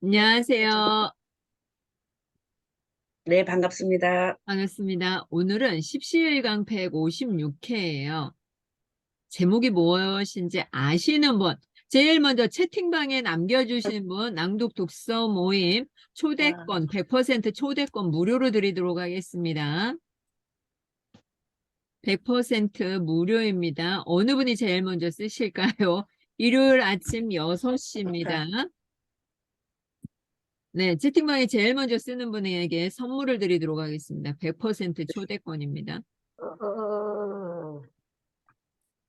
안녕하세요. 네, 반갑습니다. 반갑습니다. 오늘은 십시일강 156회예요. 제목이 무엇인지 아시는 분, 제일 먼저 채팅방에 남겨주신 분, 낭독 독서 모임 아, 초대권, 100% 초대권 무료로 드리도록 하겠습니다. 100% 무료입니다. 어느 분이 제일 먼저 쓰실까요? 일요일 아침 6시입니다. 네, 채팅방에 제일 먼저 쓰는 분에게 선물을 드리도록 하겠습니다. 100% 초대권입니다.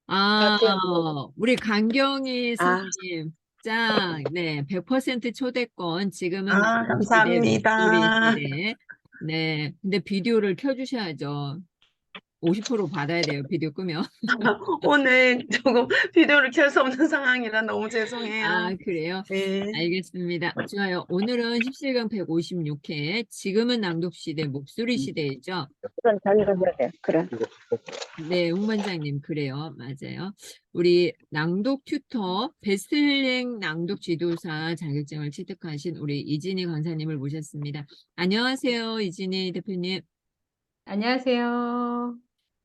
아, 갈게요. 뭐. 우리 강경희 아, 선생님, 짱, 네, 100% 초대권, 지금은 남북 시대, 목소리 감사합니다. 시대. 네, 근데 비디오를 켜주셔야죠. 50% 받아야 돼요, 비디오 끄면. 오늘 조금 비디오를 켤 수 없는 상황이라 너무 죄송해요. 아, 그래요? 네. 알겠습니다. 좋아요. 오늘은 17강 156회, 지금은 낭독 시대, 목소리 시대이죠. 그런 자기가 해야 돼. 그래. 네, 홍반장님, 그래요. 맞아요. 우리 낭독 튜터, 베스트셀링 낭독 지도사 자격증을 취득하신 우리 이진희 강사님을 모셨습니다. 안녕하세요, 이진희 대표님. 안녕하세요.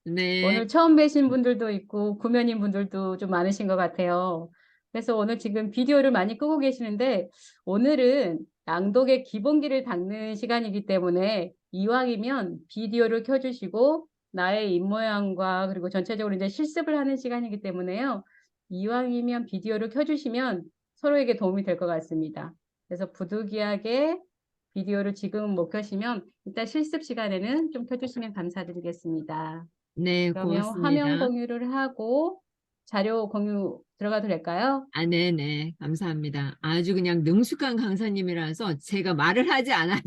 네, 오늘 처음 뵈신 분들도 있고 구면인 분들도 좀 많으신 것 같아요. 그래서 오늘 지금 비디오를 많이 끄고 계시는데 오늘은 낭독의 기본기를 닦는 시간이기 때문에 이왕이면 비디오를 켜주시고 나의 입모양과 그리고 전체적으로 이제 실습을 하는 시간이기 때문에요. 이왕이면 비디오를 켜주시면 서로에게 도움이 될 것 같습니다. 그래서 부득이하게 비디오를 지금 못 켜시면 일단 실습 시간에는 좀 켜주시면 감사드리겠습니다. 네, 그러면 화면 고맙습니다. 공유를 하고 자료 공유 들어가도 될까요? 아, 네네, 감사합니다. 아주 그냥 능숙한 강사님이라서 제가 말을 하지 않아도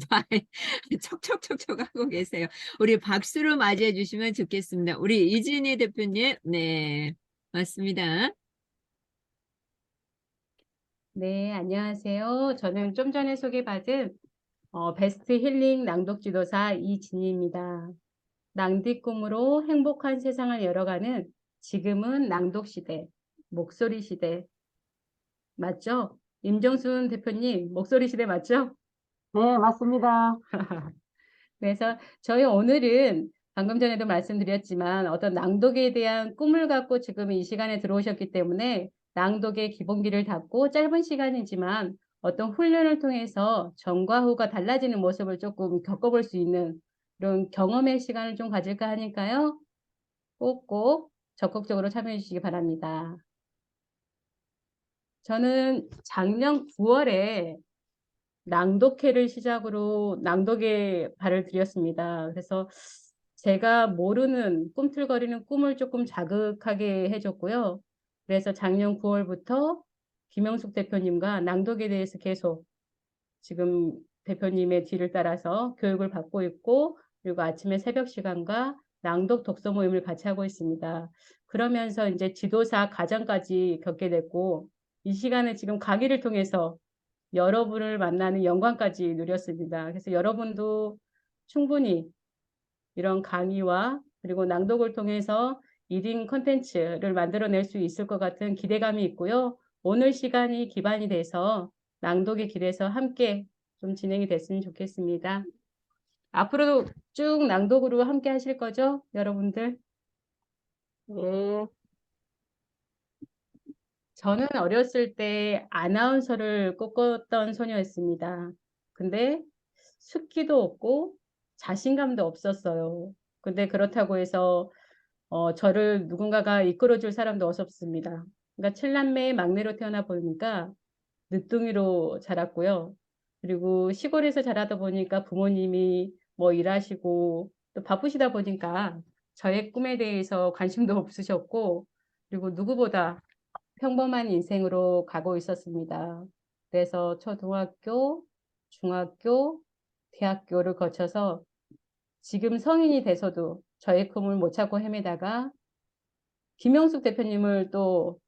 척척척척 하고 계세요. 우리 박수로 맞이해 주시면 좋겠습니다. 우리 이진희 대표님, 네, 맞습니다. 네, 안녕하세요. 저는 좀 전에 소개받은 베스트 힐링 낭독 지도사 이진희입니다. 낭디 꿈으로 행복한 세상을 열어가는 지금은 낭독 시대, 목소리 시대 맞죠? 임정순 대표님, 목소리 시대 맞죠? 네, 맞습니다. 그래서 저희 오늘은 방금 전에도 말씀드렸지만 어떤 낭독에 대한 꿈을 갖고 지금 이 시간에 들어오셨기 때문에 낭독의 기본기를 닫고 짧은 시간이지만 어떤 훈련을 통해서 전과 후가 달라지는 모습을 조금 겪어볼 수 있는 그런 경험의 시간을 좀 가질까 하니까요. 꼭꼭 적극적으로 참여해 주시기 바랍니다. 저는 작년 9월에 낭독회를 시작으로 낭독에 발을 들였습니다. 그래서 제가 모르는 꿈틀거리는 꿈을 조금 자극하게 해줬고요. 그래서 작년 9월부터 김영숙 대표님과 낭독에 대해서 계속 지금 대표님의 뒤를 따라서 교육을 받고 있고 그리고 아침에 새벽 시간과 낭독 독서 모임을 같이 하고 있습니다. 그러면서 이제 지도사 과정까지 겪게 됐고 이 시간에 지금 강의를 통해서 여러분을 만나는 영광까지 누렸습니다. 그래서 여러분도 충분히 이런 강의와 그리고 낭독을 통해서 1인 컨텐츠를 만들어낼 수 있을 것 같은 기대감이 있고요. 오늘 시간이 기반이 돼서 낭독의 길에서 함께 좀 진행이 됐으면 좋겠습니다. 앞으로도 쭉 낭독으로 함께 하실 거죠, 여러분들? 네, 저는 어렸을 때 아나운서를 꿈꿨던 소녀였습니다. 근데 숫기도 없고 자신감도 없었어요. 근데 그렇다고 해서 저를 누군가가 이끌어줄 사람도 없었습니다. 그러니까 칠남매의 막내로 태어나 보니까 늦둥이로 자랐고요. 그리고 시골에서 자라다 보니까 부모님이 뭐 일하시고 또 바쁘시다 보니까 저의 꿈에 대해서 관심도 없으셨고 그리고 누구보다 평범한 인생으로 가고 있었습니다. 그래서 초등학교, 중학교, 대학교를 거쳐서 지금 성인이 돼서도 저의 꿈을 못 찾고 헤매다가 김영숙 대표님을 또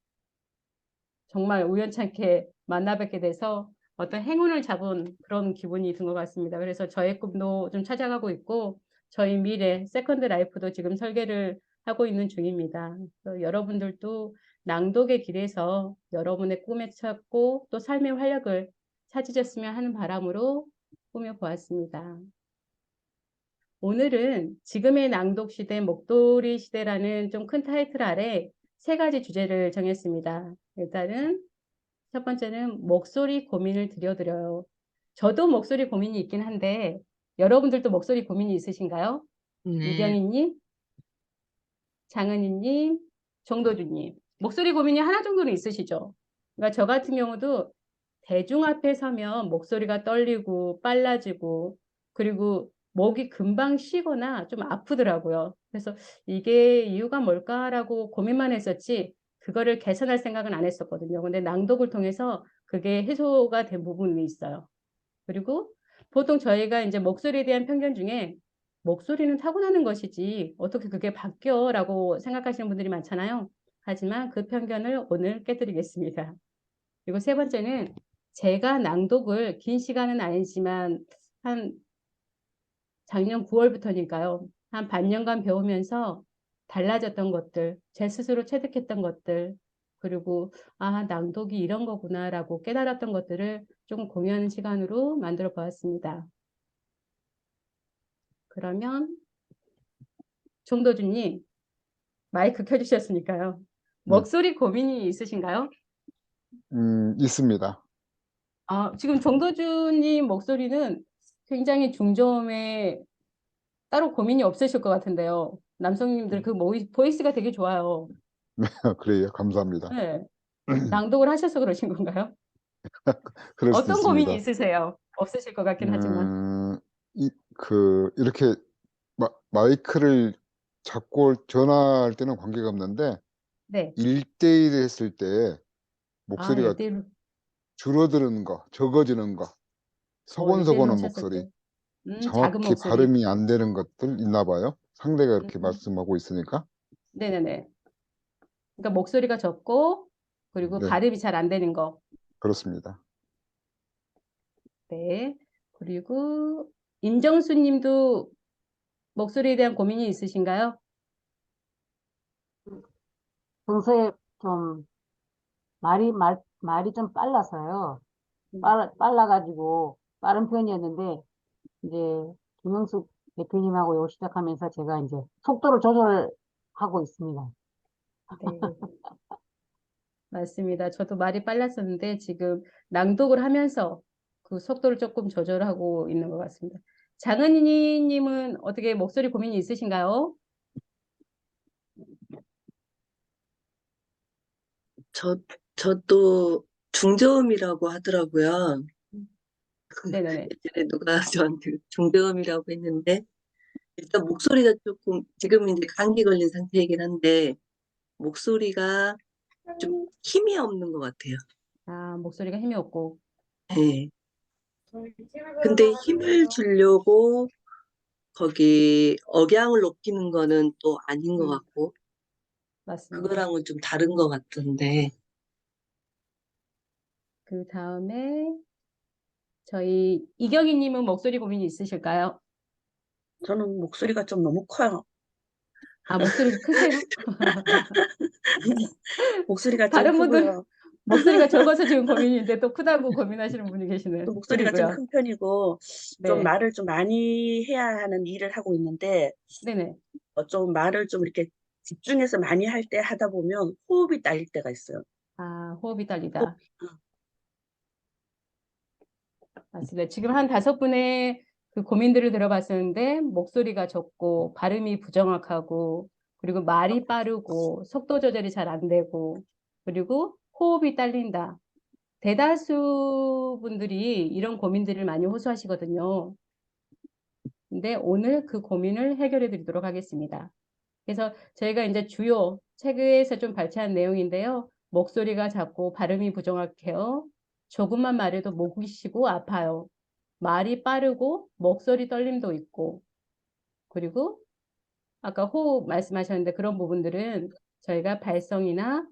정말 우연찮게 만나 뵙게 돼서 어떤 행운을 잡은 그런 기분이 든 것 같습니다. 그래서 저의 꿈도 좀 찾아가고 있고 저희 미래 세컨드 라이프도 지금 설계를 하고 있는 중입니다. 여러분들도 낭독의 길에서 여러분의 꿈에 찾고 또 삶의 활력을 찾으셨으면 하는 바람으로 꾸며보았습니다. 오늘은 지금의 낭독 시대, 목도리 시대라는 좀 큰 타이틀 아래 세 가지 주제를 정했습니다. 일단은 첫 번째는 목소리 고민을 드려요. 저도 목소리 고민이 있긴 한데 여러분들도 목소리 고민이 있으신가요? 네. 이경희님, 장은희님, 정도준님. 목소리 고민이 하나 정도는 있으시죠? 그러니까 저 같은 경우도 대중 앞에 서면 목소리가 떨리고 빨라지고 그리고 목이 금방 쉬거나 좀 아프더라고요. 그래서 이게 이유가 뭘까라고 고민만 했었지 그거를 개선할 생각은 안 했었거든요. 근데 낭독을 통해서 그게 해소가 된 부분이 있어요. 그리고 보통 저희가 이제 목소리에 대한 편견 중에 목소리는 타고나는 것이지 어떻게 그게 바뀌어라고 생각하시는 분들이 많잖아요. 하지만 그 편견을 오늘 깨뜨리겠습니다. 그리고 세 번째는 제가 낭독을 긴 시간은 아니지만 한 작년 9월부터니까요. 한 반년간 배우면서 달라졌던 것들, 제 스스로 체득했던 것들, 그리고 아, 낭독이 이런 거구나라고 깨달았던 것들을 조금 공유하는 시간으로 만들어 보았습니다. 그러면 정도준님 마이크 켜주셨으니까요. 목소리 고민이 있으신가요? 있습니다. 지금 정도준님 목소리는 굉장히 중저음에 따로 고민이 없으실 것 같은데요. 남성님들 그 보이스가 되게 좋아요. 그래요. 감사합니다. 네. 낭독을 하셔서 그러신 건가요? 그럴 수도 어떤 고민이 있습니다. 있으세요? 없으실 것 같긴 하지만. 이렇게 마이크를 잡고 전화할 때는 관계가 없는데, 네. 1대1 했을 때 아, 목소리가 1대1로, 줄어드는 거, 적어지는 거, 1대1로 소곤소곤한 하셨을 목소리, 때. 작은 정확히 목소리. 발음이 안 되는 것들 있나 봐요. 상대가 이렇게 음, 말씀하고 있으니까. 네네네. 그러니까 목소리가 적고, 그리고 네, 발음이 잘 안 되는 거. 그렇습니다. 네. 그리고 임정수 님도 목소리에 대한 고민이 있으신가요? 평소에 좀 말이 좀 빨라서요. 음, 빨라가지고 빠른 편이었는데, 이제 김영숙 대표님하고 요 시작하면서 제가 이제 속도를 조절하고 있습니다. 네. 맞습니다. 저도 말이 빨랐었는데 지금 낭독을 하면서 그 속도를 조금 조절하고 있는 것 같습니다. 장은희 님은 어떻게 목소리 고민이 있으신가요? 저도 중저음이라고 하더라고요. 네네네. 예전에 누가 저한테 중저음이라고 했는데, 일단 목소리가 조금, 지금 이제 감기 걸린 상태이긴 한데, 목소리가 좀 힘이 없는 것 같아요. 아, 목소리가 힘이 없고. 네. 근데 힘을 주려고 거기 억양을 높이는 거는 또 아닌 것 음, 같고, 맞습니다. 그거랑은 좀 다른 것 같던데, 그 다음에 저희 이경희 님은 목소리 고민이 있으실까요? 저는 목소리가 좀 너무 커요. 아, 목소리가 크세요? 목소리가 좀 다른 분들 크고요. 목소리가 적어서 지금 고민인데 또 크다고 고민하시는 분이 계시네요. 또 목소리가 좀 그리고요. 큰 편이고 좀 네. 말을 좀 많이 해야 하는 일을 하고 있는데 네네. 좀 말을 좀 이렇게 집중해서 많이 할 때 하다 보면 호흡이 딸릴 때가 있어요. 아, 호흡이 호흡, 딸리다. 어, 맞습니다. 지금 한 5분의 그 고민들을 들어봤었는데 목소리가 적고 발음이 부정확하고 그리고 말이 빠르고 속도 조절이 잘 안 되고 그리고 호흡이 딸린다. 대다수 분들이 이런 고민들을 많이 호소하시거든요. 근데 오늘 그 고민을 해결해 드리도록 하겠습니다. 그래서 저희가 이제 주요 책에서 좀 발췌한 내용인데요. 목소리가 작고 발음이 부정확해요. 조금만 말해도 목이 쉬고 아파요. 말이 빠르고 목소리 떨림도 있고 그리고 아까 호흡 말씀하셨는데 그런 부분들은 저희가 발성이나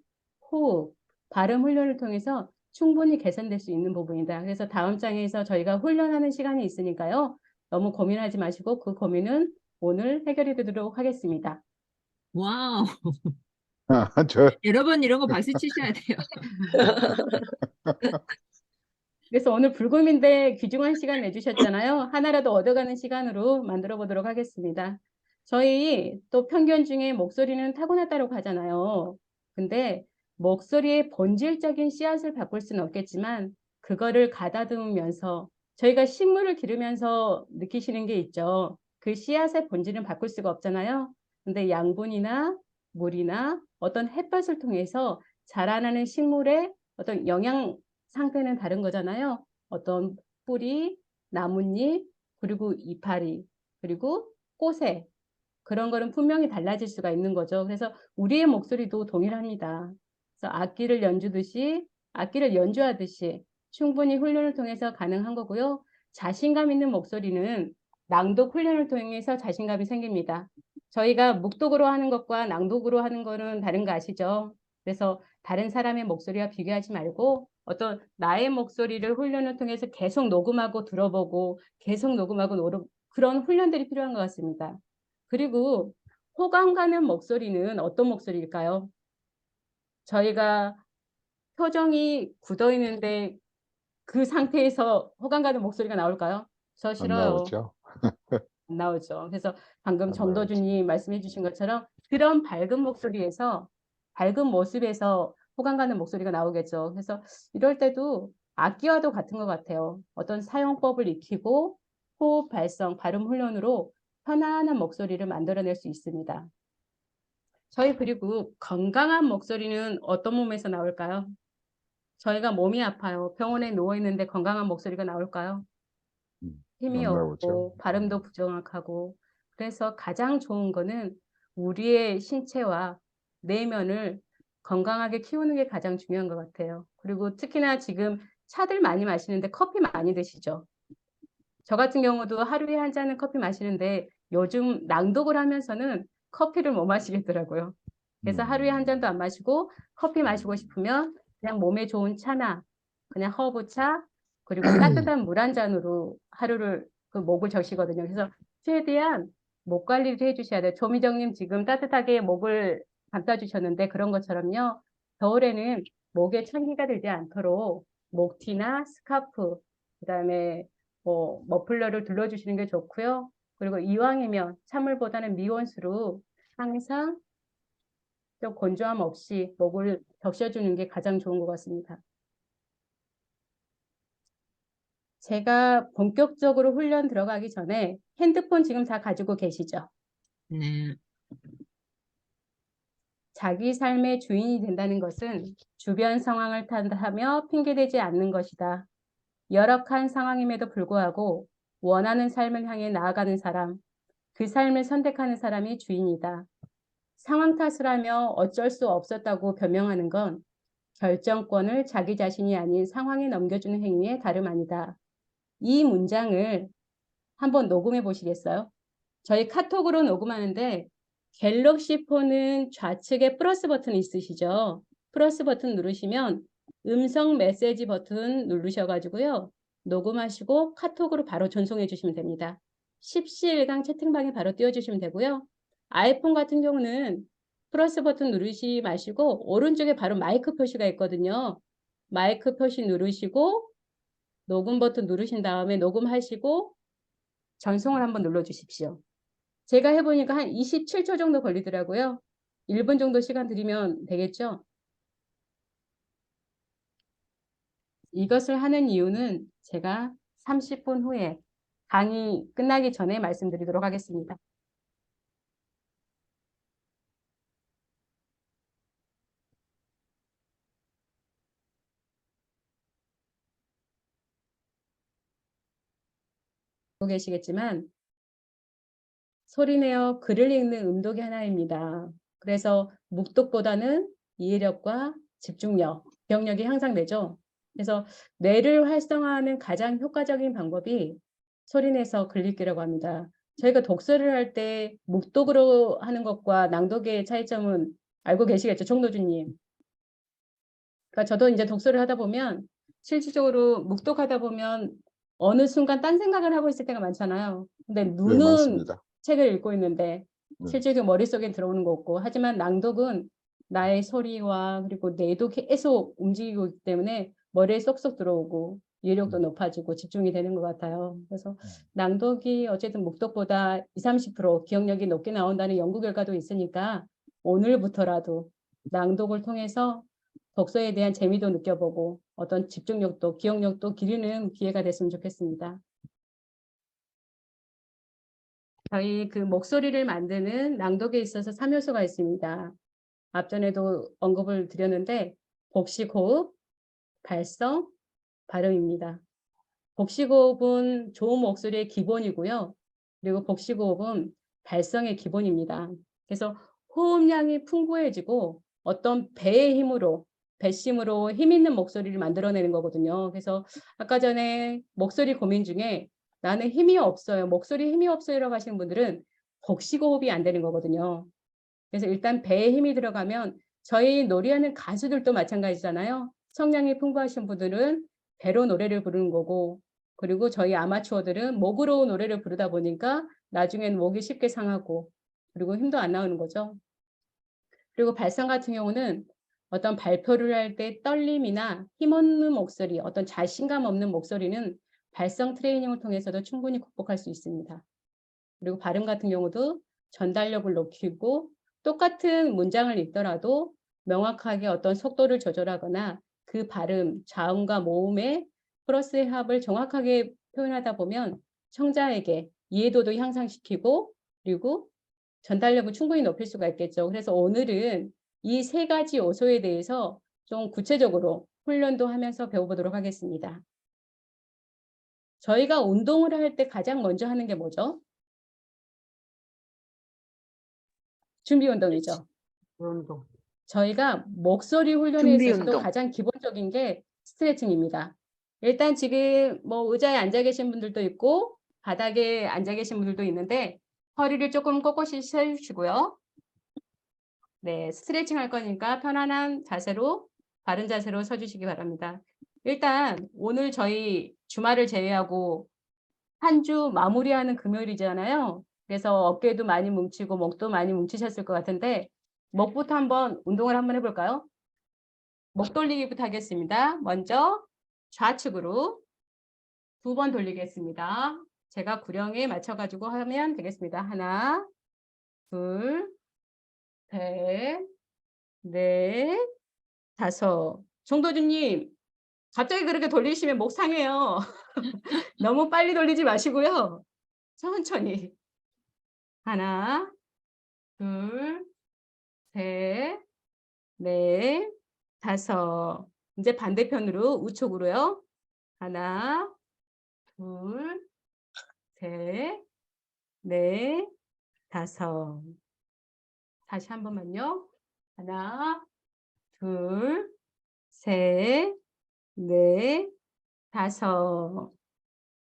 호흡, 발음 훈련을 통해서 충분히 개선될 수 있는 부분이다. 그래서 다음 장에서 저희가 훈련하는 시간이 있으니까요. 너무 고민하지 마시고 그 고민은 오늘 해결해 드리도록 하겠습니다. 와우. 저, 여러분 이런 거 박수 치셔야 돼요. 그래서 오늘 불금인데 귀중한 시간 내주셨잖아요. 하나라도 얻어가는 시간으로 만들어 보도록 하겠습니다. 저희 또 편견 중에 목소리는 타고났다고 하잖아요. 근데 목소리의 본질적인 씨앗을 바꿀 수는 없겠지만 그거를 가다듬으면서 저희가 식물을 기르면서 느끼시는 게 있죠. 그 씨앗의 본질은 바꿀 수가 없잖아요. 근데 양분이나 물이나 어떤 햇볕을 통해서 자라나는 식물의 어떤 영양 상태는 다른 거잖아요. 어떤 뿌리, 나뭇잎, 그리고 이파리, 그리고 꽃에 그런 거는 분명히 달라질 수가 있는 거죠. 그래서 우리의 목소리도 동일합니다. 그래서 악기를 연주하듯이 충분히 훈련을 통해서 가능한 거고요. 자신감 있는 목소리는 낭독 훈련을 통해서 자신감이 생깁니다. 저희가 묵독으로 하는 것과 낭독으로 하는 거는 다른 거 아시죠? 그래서 다른 사람의 목소리와 비교하지 말고 어떤 나의 목소리를 훈련을 통해서 계속 녹음하고 들어보고 계속 녹음하고 그런 훈련들이 필요한 것 같습니다. 그리고 호감 가는 목소리는 어떤 목소리일까요? 저희가 표정이 굳어 있는데 그 상태에서 호감 가는 목소리가 나올까요? 저 안 싫어요. 나오죠? 안 나오죠. 그래서 방금 안 나오죠. 정도준이 말씀해 주신 것처럼 그런 밝은 목소리에서 밝은 모습에서 호감 가는 목소리가 나오겠죠. 그래서 이럴 때도 악기와도 같은 것 같아요. 어떤 사용법을 익히고 호흡, 발성, 발음 훈련으로 편안한 목소리를 만들어낼 수 있습니다. 저희 그리고 건강한 목소리는 어떤 몸에서 나올까요? 저희가 몸이 아파요. 병원에 누워 있는데 건강한 목소리가 나올까요? 힘이 안 나오죠. 없고 발음도 부정확하고 그래서 가장 좋은 거는 우리의 신체와 내면을 건강하게 키우는 게 가장 중요한 것 같아요. 그리고 특히나 지금 차들 많이 마시는데 커피 많이 드시죠? 저 같은 경우도 하루에 한 잔은 커피 마시는데 요즘 낭독을 하면서는 커피를 못 마시겠더라고요. 그래서 하루에 한 잔도 안 마시고 커피 마시고 싶으면 그냥 몸에 좋은 차나 그냥 허브차 그리고 따뜻한 물 한 잔으로 하루를 그 목을 적시거든요. 그래서 최대한 목 관리를 해주셔야 돼요. 조미정님 지금 따뜻하게 목을 감싸주셨는데 그런 것처럼요. 겨울에는 목에 찬기가 들지 않도록 목티나 스카프 그다음에 머플러를 둘러주시는 게 좋고요. 그리고 이왕이면 찬물보다는 미온수로 항상 좀 건조함 없이 목을 적셔주는 게 가장 좋은 것 같습니다. 제가 본격적으로 훈련 들어가기 전에 핸드폰 지금 다 가지고 계시죠? 네. 자기 삶의 주인이 된다는 것은 주변 상황을 탓하며 핑계대지 않는 것이다. 열악한 상황임에도 불구하고 원하는 삶을 향해 나아가는 사람, 그 삶을 선택하는 사람이 주인이다. 상황 탓을 하며 어쩔 수 없었다고 변명하는 건 결정권을 자기 자신이 아닌 상황에 넘겨주는 행위에 다름 아니다. 이 문장을 한번 녹음해 보시겠어요? 저희 카톡으로 녹음하는데 갤럭시 폰은 좌측에 플러스 버튼 있으시죠? 플러스 버튼 누르시면 음성 메시지 버튼 누르셔가지고요. 녹음하시고 카톡으로 바로 전송해 주시면 됩니다. 십시일강 채팅방에 바로 띄워주시면 되고요. 아이폰 같은 경우는 플러스 버튼 누르시 마시고 오른쪽에 바로 마이크 표시가 있거든요. 마이크 표시 누르시고 녹음 버튼 누르신 다음에 녹음하시고 전송을 한번 눌러주십시오. 제가 해보니까 한 27초 정도 걸리더라고요. 1분 정도 시간 드리면 되겠죠? 이것을 하는 이유는 제가 30분 후에 강의 끝나기 전에 말씀드리도록 하겠습니다. 알고 계시겠지만 소리내어 글을 읽는 음독이 하나입니다. 그래서 묵독보다는 이해력과 집중력, 기억력이 향상되죠. 그래서 뇌를 활성화하는 가장 효과적인 방법이 소리내서 글 읽기라고 합니다. 저희가 독서를 할 때 묵독으로 하는 것과 낭독의 차이점은 알고 계시겠죠, 총도주님? 그러니까 저도 이제 독서를 하다 보면 실질적으로 묵독하다 보면 어느 순간 딴 생각을 하고 있을 때가 많잖아요. 근데 네, 눈은 많습니다. 책을 읽고 있는데 네. 실제로 머릿속에 들어오는 거 없고 하지만 낭독은 나의 소리와 그리고 뇌도 계속 움직이고 있기 때문에 머리에 쏙쏙 들어오고 이해력도 높아지고 집중이 되는 것 같아요. 그래서 낭독이 어쨌든 목독보다 20, 30% 기억력이 높게 나온다는 연구 결과도 있으니까 오늘부터라도 낭독을 통해서 독서에 대한 재미도 느껴보고 어떤 집중력도 기억력도 기르는 기회가 됐으면 좋겠습니다. 저희 그 목소리를 만드는 낭독에 있어서 3요소가 있습니다. 앞전에도 언급을 드렸는데 복식 호흡, 발성, 발음입니다. 복식 호흡은 좋은 목소리의 기본이고요. 그리고 복식 호흡은 발성의 기본입니다. 그래서 호흡량이 풍부해지고 어떤 배의 힘으로 배심으로 힘 있는 목소리를 만들어내는 거거든요. 그래서 아까 전에 목소리 고민 중에 나는 힘이 없어요. 목소리 힘이 없어요라고 하시는 분들은 복식 호흡이 안 되는 거거든요. 그래서 일단 배에 힘이 들어가면 저희 노래하는 가수들도 마찬가지잖아요. 성량이 풍부하신 분들은 배로 노래를 부르는 거고, 그리고 저희 아마추어들은 목으로 노래를 부르다 보니까 나중엔 목이 쉽게 상하고, 그리고 힘도 안 나오는 거죠. 그리고 발성 같은 경우는 어떤 발표를 할 때 떨림이나 힘없는 목소리, 어떤 자신감 없는 목소리는 발성 트레이닝을 통해서도 충분히 극복할 수 있습니다. 그리고 발음 같은 경우도 전달력을 높이고 똑같은 문장을 읽더라도 명확하게 어떤 속도를 조절하거나 그 발음, 자음과 모음의 플러스의 합을 정확하게 표현하다 보면 청자에게 이해도도 향상시키고 그리고 전달력을 충분히 높일 수가 있겠죠. 그래서 오늘은 이 3가지 요소에 대해서 좀 구체적으로 훈련도 하면서 배워보도록 하겠습니다. 저희가 운동을 할 때 가장 먼저 하는 게 뭐죠? 준비 운동이죠. 운동. 저희가 목소리 훈련에 준비 있어서도 운동. 가장 기본적인 게 스트레칭입니다. 일단 지금 뭐 의자에 앉아 계신 분들도 있고 바닥에 앉아 계신 분들도 있는데 허리를 조금 꼿꼿이 세우시고요. 네, 스트레칭 할 거니까 편안한 자세로 바른 자세로 서주시기 바랍니다. 일단 오늘 저희 주말을 제외하고 한 주 마무리하는 금요일이잖아요. 그래서 어깨도 많이 뭉치고 목도 많이 뭉치셨을 것 같은데 목부터 한번 운동을 한번 해볼까요? 목 돌리기부터 하겠습니다. 먼저 좌측으로 2번 돌리겠습니다. 제가 구령에 맞춰가지고 하면 되겠습니다. 하나, 둘, 셋, 넷, 다섯. 정도준님, 갑자기 그렇게 돌리시면 목 상해요. 너무 빨리 돌리지 마시고요. 천천히. 하나, 둘, 셋, 넷, 다섯. 이제 반대편으로 우측으로요. 하나, 둘, 셋, 넷, 다섯. 다시 한 번만요. 하나, 둘, 셋, 넷, 다섯.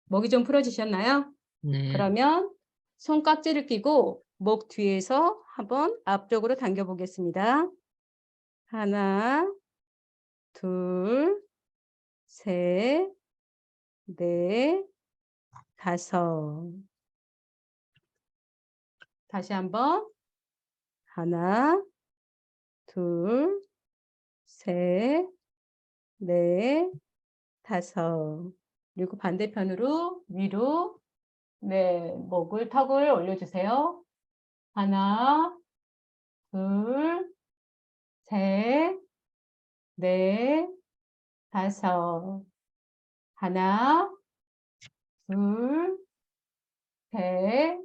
목이 좀 풀어지셨나요? 네. 그러면 손깍지를 끼고 목 뒤에서 한번 앞쪽으로 당겨 보겠습니다. 하나, 둘, 셋, 넷, 다섯. 다시 한번. 하나, 둘, 셋, 넷, 다섯. 그리고 반대편으로 위로 네, 목을 턱을 올려주세요. 하나, 둘, 셋, 넷, 다섯. 하나, 둘, 셋,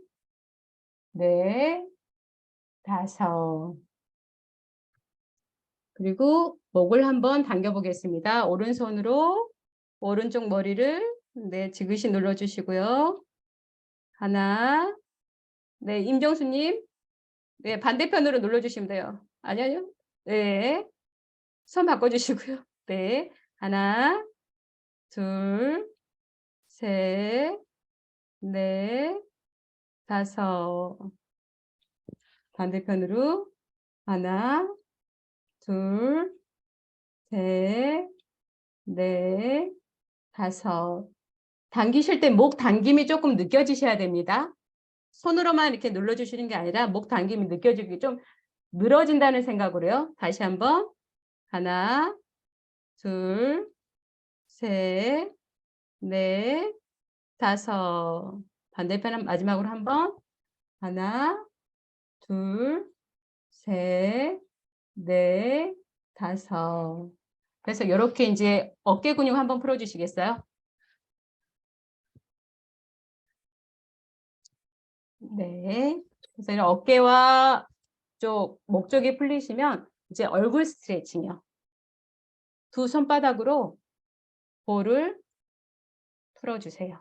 넷, 다섯. 그리고 목을 한번 당겨 보겠습니다. 오른손으로 오른쪽 머리를 네, 지그시 눌러주시고요. 하나, 네, 임정수님, 네, 반대편으로 눌러주시면 돼요. 아니요. 네, 손 바꿔주시고요. 네, 하나, 둘, 셋, 넷, 다섯. 반대편으로 하나, 둘, 셋, 넷, 다섯. 당기실 때 목 당김이 조금 느껴지셔야 됩니다. 손으로만 이렇게 눌러주시는 게 아니라 목 당김이 느껴지기 좀 늘어진다는 생각으로요. 다시 한번 하나, 둘, 셋, 네, 다섯. 반대편 마지막으로 한 번. 하나, 둘, 셋, 넷, 다섯. 그래서 이렇게 이제 어깨 근육 한번 풀어주시겠어요? 네. 그래서 이런 어깨와 쪽 목 쪽이 풀리시면 이제 얼굴 스트레칭이요. 두 손바닥으로 볼을 풀어주세요.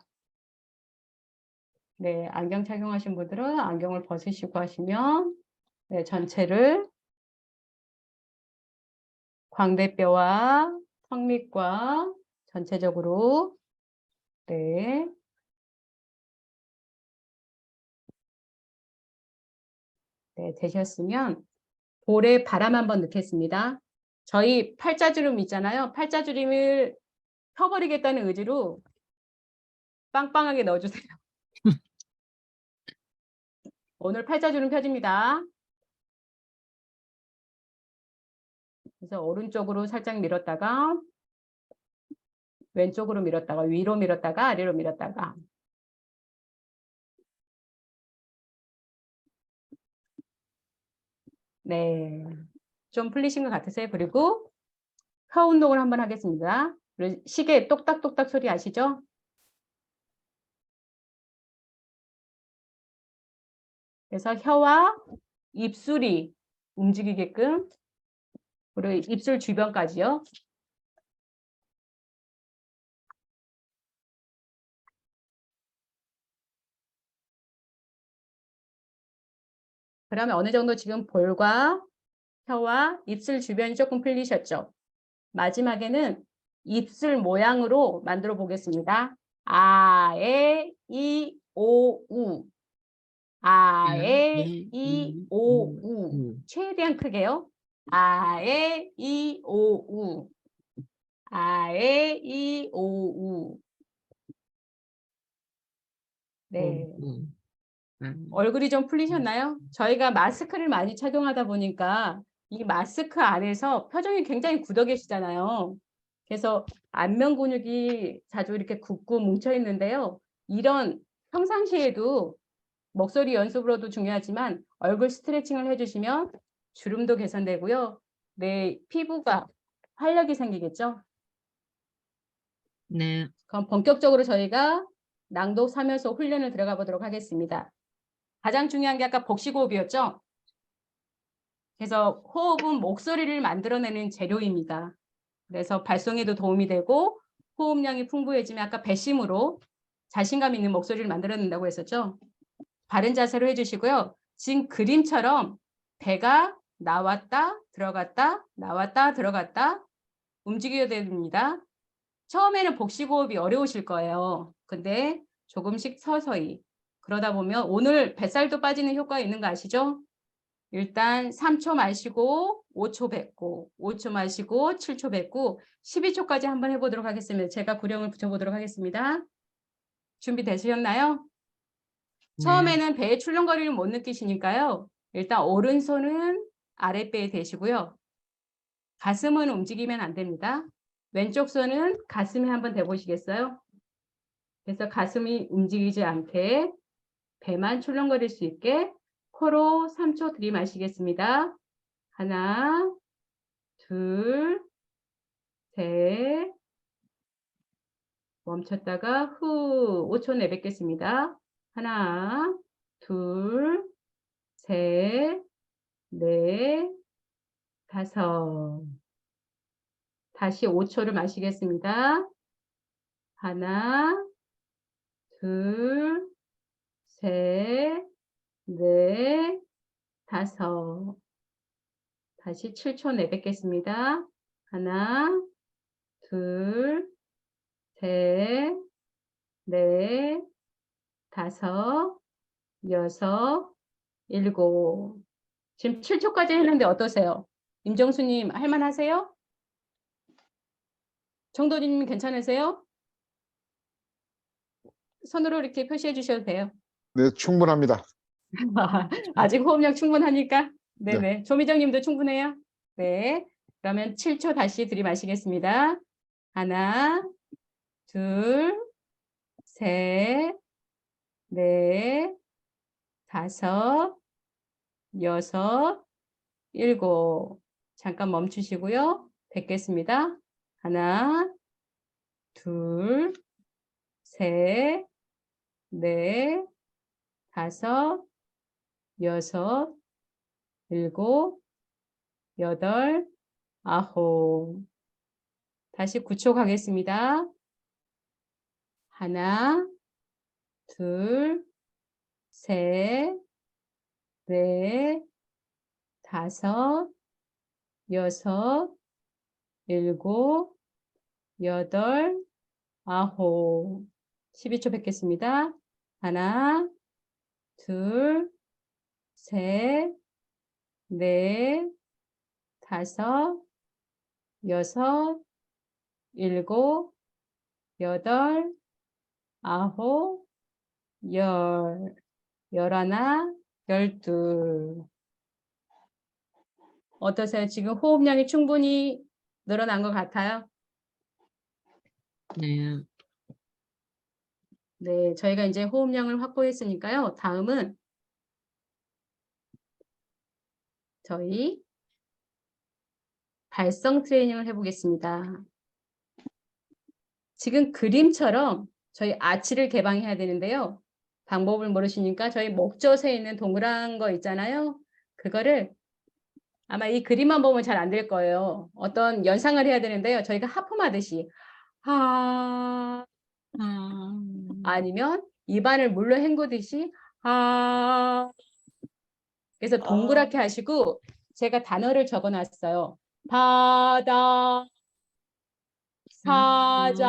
네, 안경 착용하신 분들은 안경을 벗으시고 하시면 네, 전체를 광대뼈와 턱 밑과 전체적으로 네, 네, 되셨으면 볼에 바람 한번 넣겠습니다. 저희 팔자주름 있잖아요. 팔자주름을 펴버리겠다는 의지로 빵빵하게 넣어주세요. 오늘 팔자주름 펴집니다. 그래서 오른쪽으로 살짝 밀었다가 왼쪽으로 밀었다가 위로 밀었다가 아래로 밀었다가 네, 좀 풀리신 것 같으세요? 그리고 혀 운동을 한번 하겠습니다. 시계 똑딱똑딱 소리 아시죠? 그래서 혀와 입술이 움직이게끔 그리고 입술 주변까지요. 그러면 어느 정도 지금 볼과 혀와 입술 주변이 조금 풀리셨죠? 마지막에는 입술 모양으로 만들어 보겠습니다. 아, 에, 이, 오, 우. 아, 에, 이, 오, 우. 최대한 크게요. 아, 에, 이, 오, 우. 아, 에, 이, 오, 우. 네. 얼굴이 좀 풀리셨나요? 저희가 마스크를 많이 착용하다 보니까 이 마스크 안에서 표정이 굉장히 굳어 계시잖아요. 그래서 안면 근육이 자주 이렇게 굳고 뭉쳐 있는데요. 이런 평상시에도 목소리 연습으로도 중요하지만 얼굴 스트레칭을 해주시면 주름도 개선되고요. 내 피부가 활력이 생기겠죠. 네. 그럼 본격적으로 저희가 낭독 3요소 훈련을 들어가 보도록 하겠습니다. 가장 중요한 게 아까 복식호흡이었죠. 그래서 호흡은 목소리를 만들어내는 재료입니다. 그래서 발성에도 도움이 되고 호흡량이 풍부해지면 아까 배심으로 자신감 있는 목소리를 만들어낸다고 했었죠. 바른 자세로 해주시고요. 지금 그림처럼 배가 나왔다 들어갔다 나왔다 들어갔다 움직여야 됩니다. 처음에는 복식호흡이 어려우실 거예요. 근데 조금씩 서서히 그러다 보면 오늘 뱃살도 빠지는 효과가 있는 거 아시죠? 일단 3초 마시고 5초 뱉고 5초 마시고 7초 뱉고 12초까지 한번 해보도록 하겠습니다. 제가 구령을 붙여보도록 하겠습니다. 준비되셨나요? 네. 처음에는 배의 출렁거리를 못 느끼시니까요. 일단 오른손은 아랫배에 대시고요. 가슴은 움직이면 안 됩니다. 왼쪽 손은 가슴에 한번 대보시겠어요? 그래서 가슴이 움직이지 않게 배만 출렁거릴 수 있게 코로 3초 들이마시겠습니다. 하나, 둘, 셋. 멈췄다가 후 5초 내뱉겠습니다. 하나, 둘, 셋, 넷, 다섯. 다시 5초를 마시겠습니다. 하나, 둘, 셋, 넷, 다섯. 다시 7초 내뱉겠습니다. 하나, 둘, 셋, 넷, 다섯, 여섯, 일곱. 지금 7초까지 했는데 어떠세요? 임정수님 할만하세요? 정도님 괜찮으세요? 손으로 이렇게 표시해 주셔도 돼요. 네, 충분합니다. 아직 호흡력 충분하니까. 네네. 조미정님도 충분해요. 네. 그러면 7초 다시 들이마시겠습니다. 하나, 둘, 셋, 넷, 다섯, 여섯, 일곱. 잠깐 멈추시고요. 뵙겠습니다. 하나, 둘, 셋, 넷, 다섯, 여섯, 일곱, 여덟, 아홉. 다시 9초 가겠습니다. 하나, 둘, 셋, 넷, 다섯, 여섯, 일곱, 여덟, 아홉. 12초 뵙겠습니다. 하나, 둘, 셋, 넷, 다섯, 여섯, 일곱, 여덟, 아홉, 열, 열하나, 열둘. 어떠세요? 지금 호흡량이 충분히 늘어난 것 같아요? 네. 네, 저희가 이제 호흡량을 확보했으니까요. 다음은 저희 발성 트레이닝을 해보겠습니다. 지금 그림처럼 저희 아치를 개방해야 되는데요. 방법을 모르시니까 저희 목젖에 있는 동그란 거 있잖아요. 그거를 아마 이 그림만 보면 잘 안 될 거예요. 어떤 연상을 해야 되는데요. 저희가 하품하듯이 하 아, 아니면 입안을 물로 헹구듯이 하. 그래서 동그랗게 하시고 제가 단어를 적어놨어요. 바다, 사자,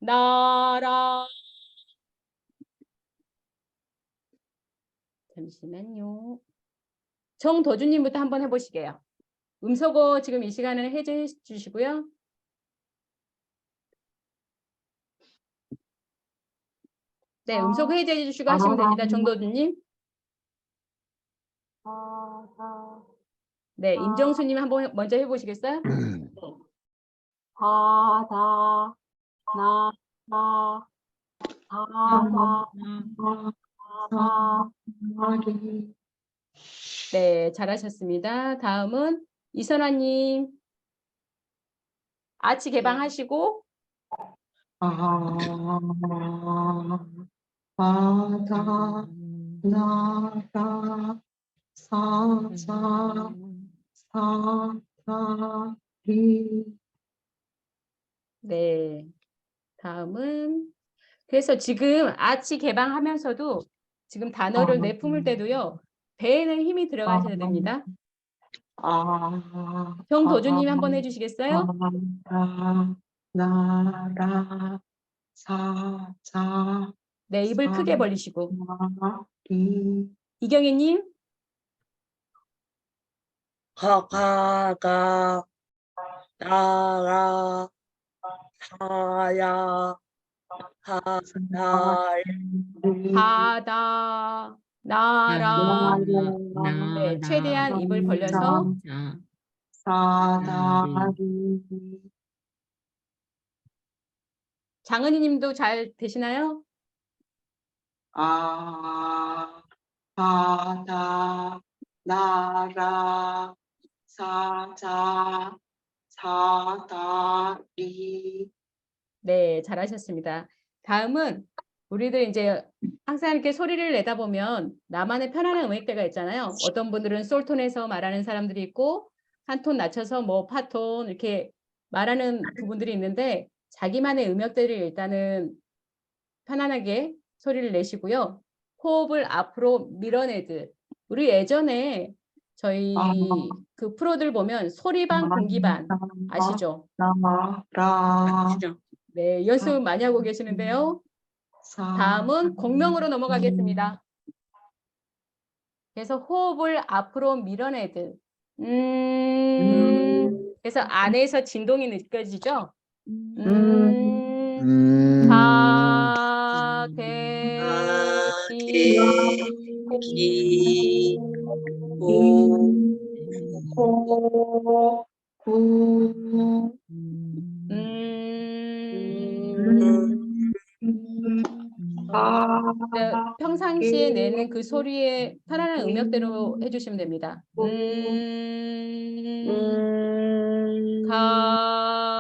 나라. 잠시만요. 정도준님부터 한번 해보시게요. 음소거 지금 이 시간에는 해제해 주시고요. 네, 음소거 해제해 주시고 하시면 됩니다. 정도준님. 네, 임정수님 한번 먼저 해보시겠어요? 바다, 나라, 사자, 나리. 네, 잘하셨습니다. 다음은 이선아님. 아치 개방하시고 바다, 나라, 사자, 사다리. 네, 다음은 그래서 지금 아치 개방하면서도 지금 단어를 내뿜을 때도요. 배에는 힘이 들어가셔야 됩니다. 정도준님 한번 해주시겠어요? 바다, 나라, 사자, 네, 입을 크게 벌리시고. 사다리. 이경희님. 가가 나라 사야 하달 바다, 나라. 네, 최대한 입을 벌려서. 자, 사다리. 장은희님도 잘 되시나요? 바다, 나라, 사자, 사다리. 네, 잘하셨습니다. 다음은 우리들 이제 항상 이렇게 소리를 내다 보면 나만의 편안한 음역대가 있잖아요. 어떤 분들은 솔톤에서 말하는 사람들이 있고 한 톤 낮춰서 뭐 파톤 이렇게 말하는 부분들이 있는데 자기만의 음역대를 일단은 편안하게 소리를 내시고요. 호흡을 앞으로 밀어내듯. 우리 예전에 저희 그 프로들 보면 소리반 공기반 아시죠? 나라, 아시죠? 네, 연습 많이 하고 계시는데요. 다음은 공명으로 넘어가겠습니다. 그래서 호흡을 앞으로 밀어내듯. 그래서 안에서 진동이 느껴지죠? 다대기 기, 고, 고, 구, 음, 음, 네, 평상시에 내는 그 소리의 편안한 음역대로 해주시면 됩니다. 가,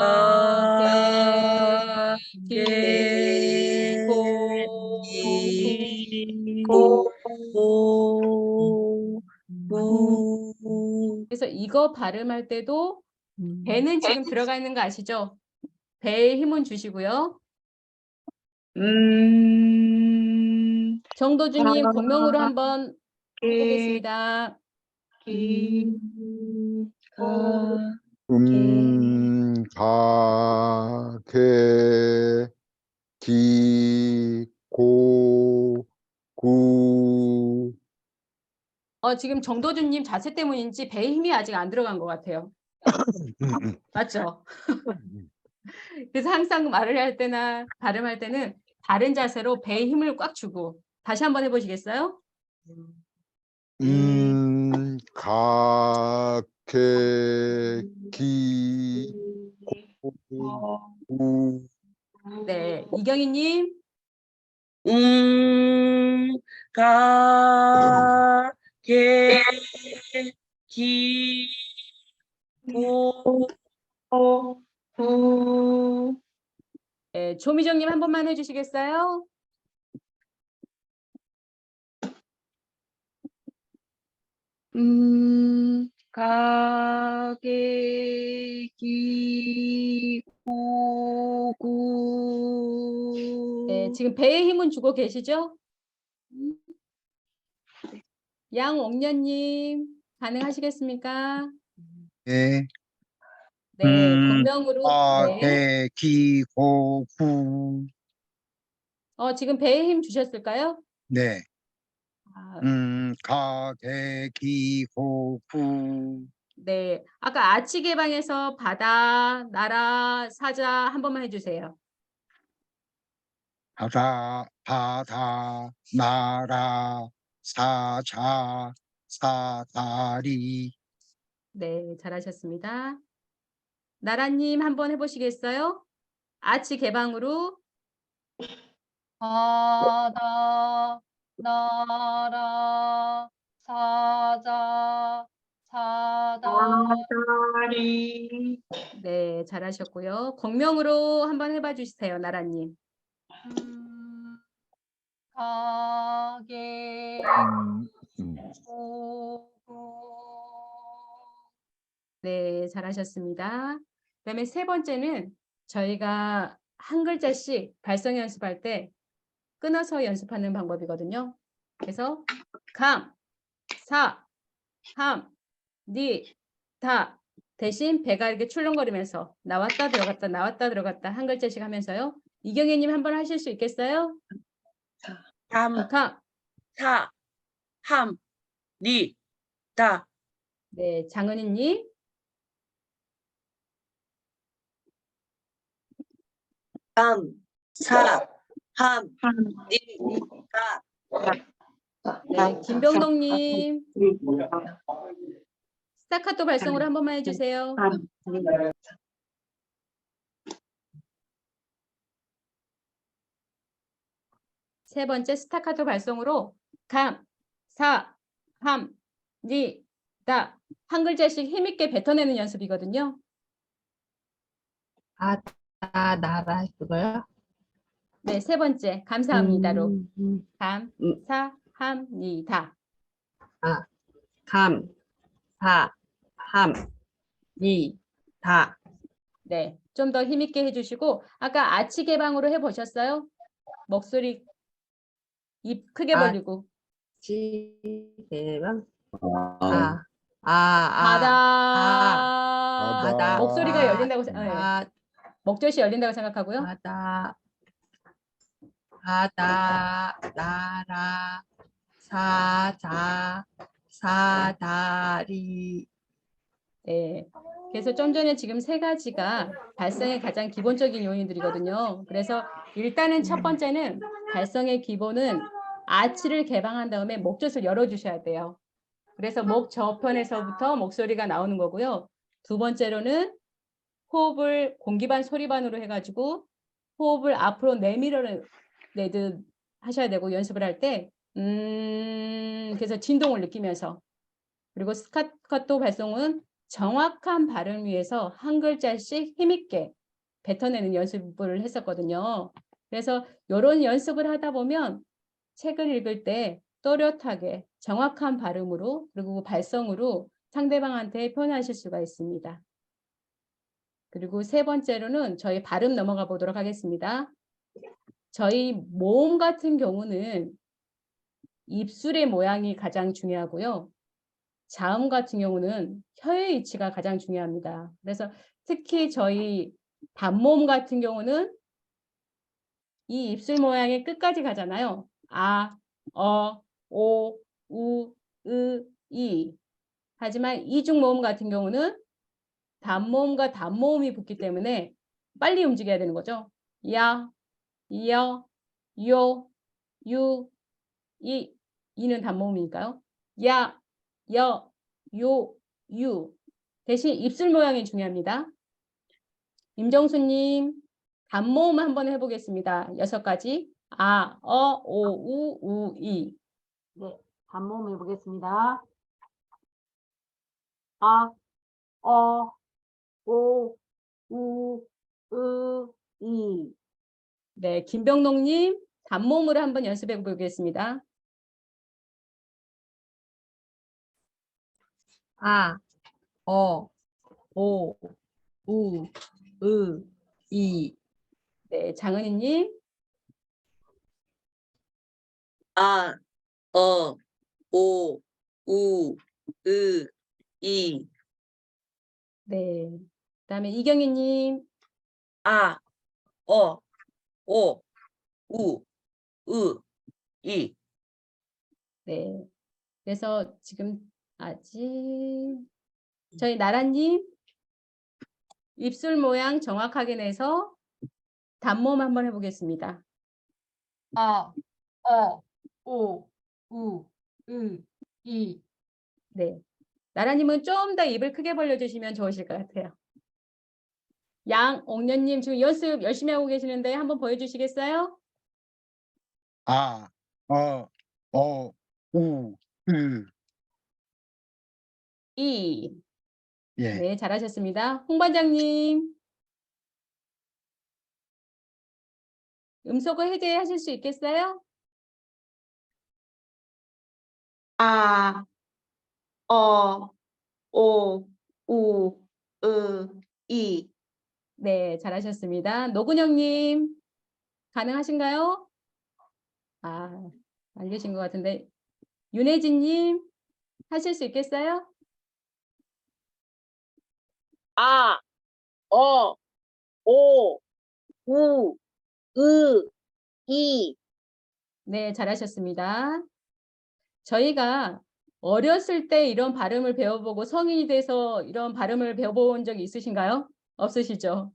게, 고, 고, 그래서 이거 발음할 때도 배는 지금 들어가 있는 거 아시죠? 배에 힘은 주시고요. 정도준님 공명으로 한번 해보겠습니다. 가, 개, 기, 고, 구. 지금 정도준님 자세 때문인지 배에 힘이 아직 안 들어간 것 같아요. 맞죠? 그래서 항상 말을 할 때나 발음할 때는 바른 자세로 배에 힘을 꽉 주고 다시 한번 해보시겠어요? 가, 개, 기, 고, 구. 네, 이경희님. 가, 게, 기, 고, 네, 조미정님 한 번만 해주시겠어요? 가게, 기, 고, 구. 네, 지금 배에 힘은 주고 계시죠? 양옥년님 가능하시겠습니까? 네. 네, 공명으로. 네. 개, 기, 고, 구. 지금 배에 힘 주셨을까요? 네. 아, 가, 개, 기, 고, 구. 네, 아까 아치 개방에서 바다, 나라, 사자 한 번만 해주세요. 바다, 나라, 사자, 사다리. 네, 잘하셨습니다. 나라님 한번 해보시겠어요? 아치 개방으로. 바다, 나라, 사자, 사다리 네, 잘하셨고요. 공명으로 한번 해봐 주세요, 나라님. 가게, 네, 잘하셨습니다. 그다음에 세 번째는 저희가 한 글자씩 발성 연습할 때 끊어서 연습하는 방법이거든요. 그래서 감, 사, 함, 니, 다 대신 배가 이렇게 출렁거리면서 나왔다 들어갔다 나왔다 들어갔다 한 글자씩 하면서요. 이경혜님 한번 하실 수 있겠어요? 감, 감, 사, 함, 니, 다. 네, 장은희님. 감, 사, 함, 니, 다. 네, 김병동님. 스타카토 발성으로 한 번만 해주세요. 세 번째 스타카토 발성으로 감, 사, 함, 니, 다 한 글자씩 힘있게 뱉어내는 연습이거든요. 나라 그거요? 네, 세 번째 감사합니다로 감, 음. 사, 함, 니, 다. 감, 사, 함, 니, 다. 네, 좀 더 힘있게 해주시고 아까 아치 개방으로 해보셨어요? 목소리 입 크게 벌리고 지대방. 바다 바다. 목소리가 열린다고 네. 아, 목젖이 열린다고 생각하고요. 바다, 나라, 사자, 사다리. 네. 그래서 좀 전에 지금 세 가지가 발성의 가장 기본적인 요인들이거든요. 그래서 일단은 첫 번째는 발성의 기본은 아치를 개방한 다음에 목젖을 열어주셔야 돼요. 그래서 목 저편에서부터 목소리가 나오는 거고요. 두 번째로는 호흡을 공기반 소리반으로 해가지고 호흡을 앞으로 내밀어 내듯 하셔야 되고 연습을 할 때 그래서 진동을 느끼면서 그리고 스카토 발성은 정확한 발음 위해서 한 글자씩 힘있게 뱉어내는 연습을 했었거든요. 그래서 이런 연습을 하다 보면 책을 읽을 때 또렷하게 정확한 발음으로 그리고 발성으로 상대방한테 표현하실 수가 있습니다. 그리고 세 번째로는 저희 발음 넘어가 보도록 하겠습니다. 저희 모음 같은 경우는 입술의 모양이 가장 중요하고요. 자음 같은 경우는 혀의 위치가 가장 중요합니다. 그래서 특히 저희 단모음 같은 경우는 이 입술 모양의 끝까지 가잖아요. 아, 어, 오, 우, 으, 이. 하지만 이중 모음 같은 경우는 단모음과 단모음이 붙기 때문에 빨리 움직여야 되는 거죠. 야, 여, 요, 유, 이는 단모음이니까요. 야, 여, 요, 유. 대신 입술 모양이 중요합니다. 임정수님, 단모음 한번 해보겠습니다. 6가지. 아, 어, 오, 우, 이. 네, 단모음 해보겠습니다. 아, 어, 오, 우, 이. 네, 김병록님, 단모음으로 한번 연습해 보겠습니다. 아, 어, 오, 우, 이. 네, 장은희님, 아, 어, 오, 우, 이. 네. 그다음에 이경희님, 아, 어, 오, 우, 이. 네. 그래서 지금 아직 저희 나라님 입술 모양 정확하게 내서 단모음 한번 해보겠습니다. 아, 어, 오, 우, 이. 네. 나라님은 좀 더 입을 크게 벌려주시면 좋으실 것 같아요. 양옥년님 지금 연습 열심히 하고 계시는데 한번 보여주시겠어요? 아, 어, 우, 이. 예. 네, 잘하셨습니다. 홍 반장님, 음소거 해제하실 수 있겠어요? 아, 어, 오, 우, 이. 네, 잘하셨습니다. 노근영님, 가능하신가요? 아, 안 계신 것 같은데. 윤혜진님, 하실 수 있겠어요? 아, 어, 오, 우, 이. 네, 잘하셨습니다. 저희가 어렸을 때 이런 발음을 배워보고 성인이 돼서 이런 발음을 배워본 적이 있으신가요? 없으시죠?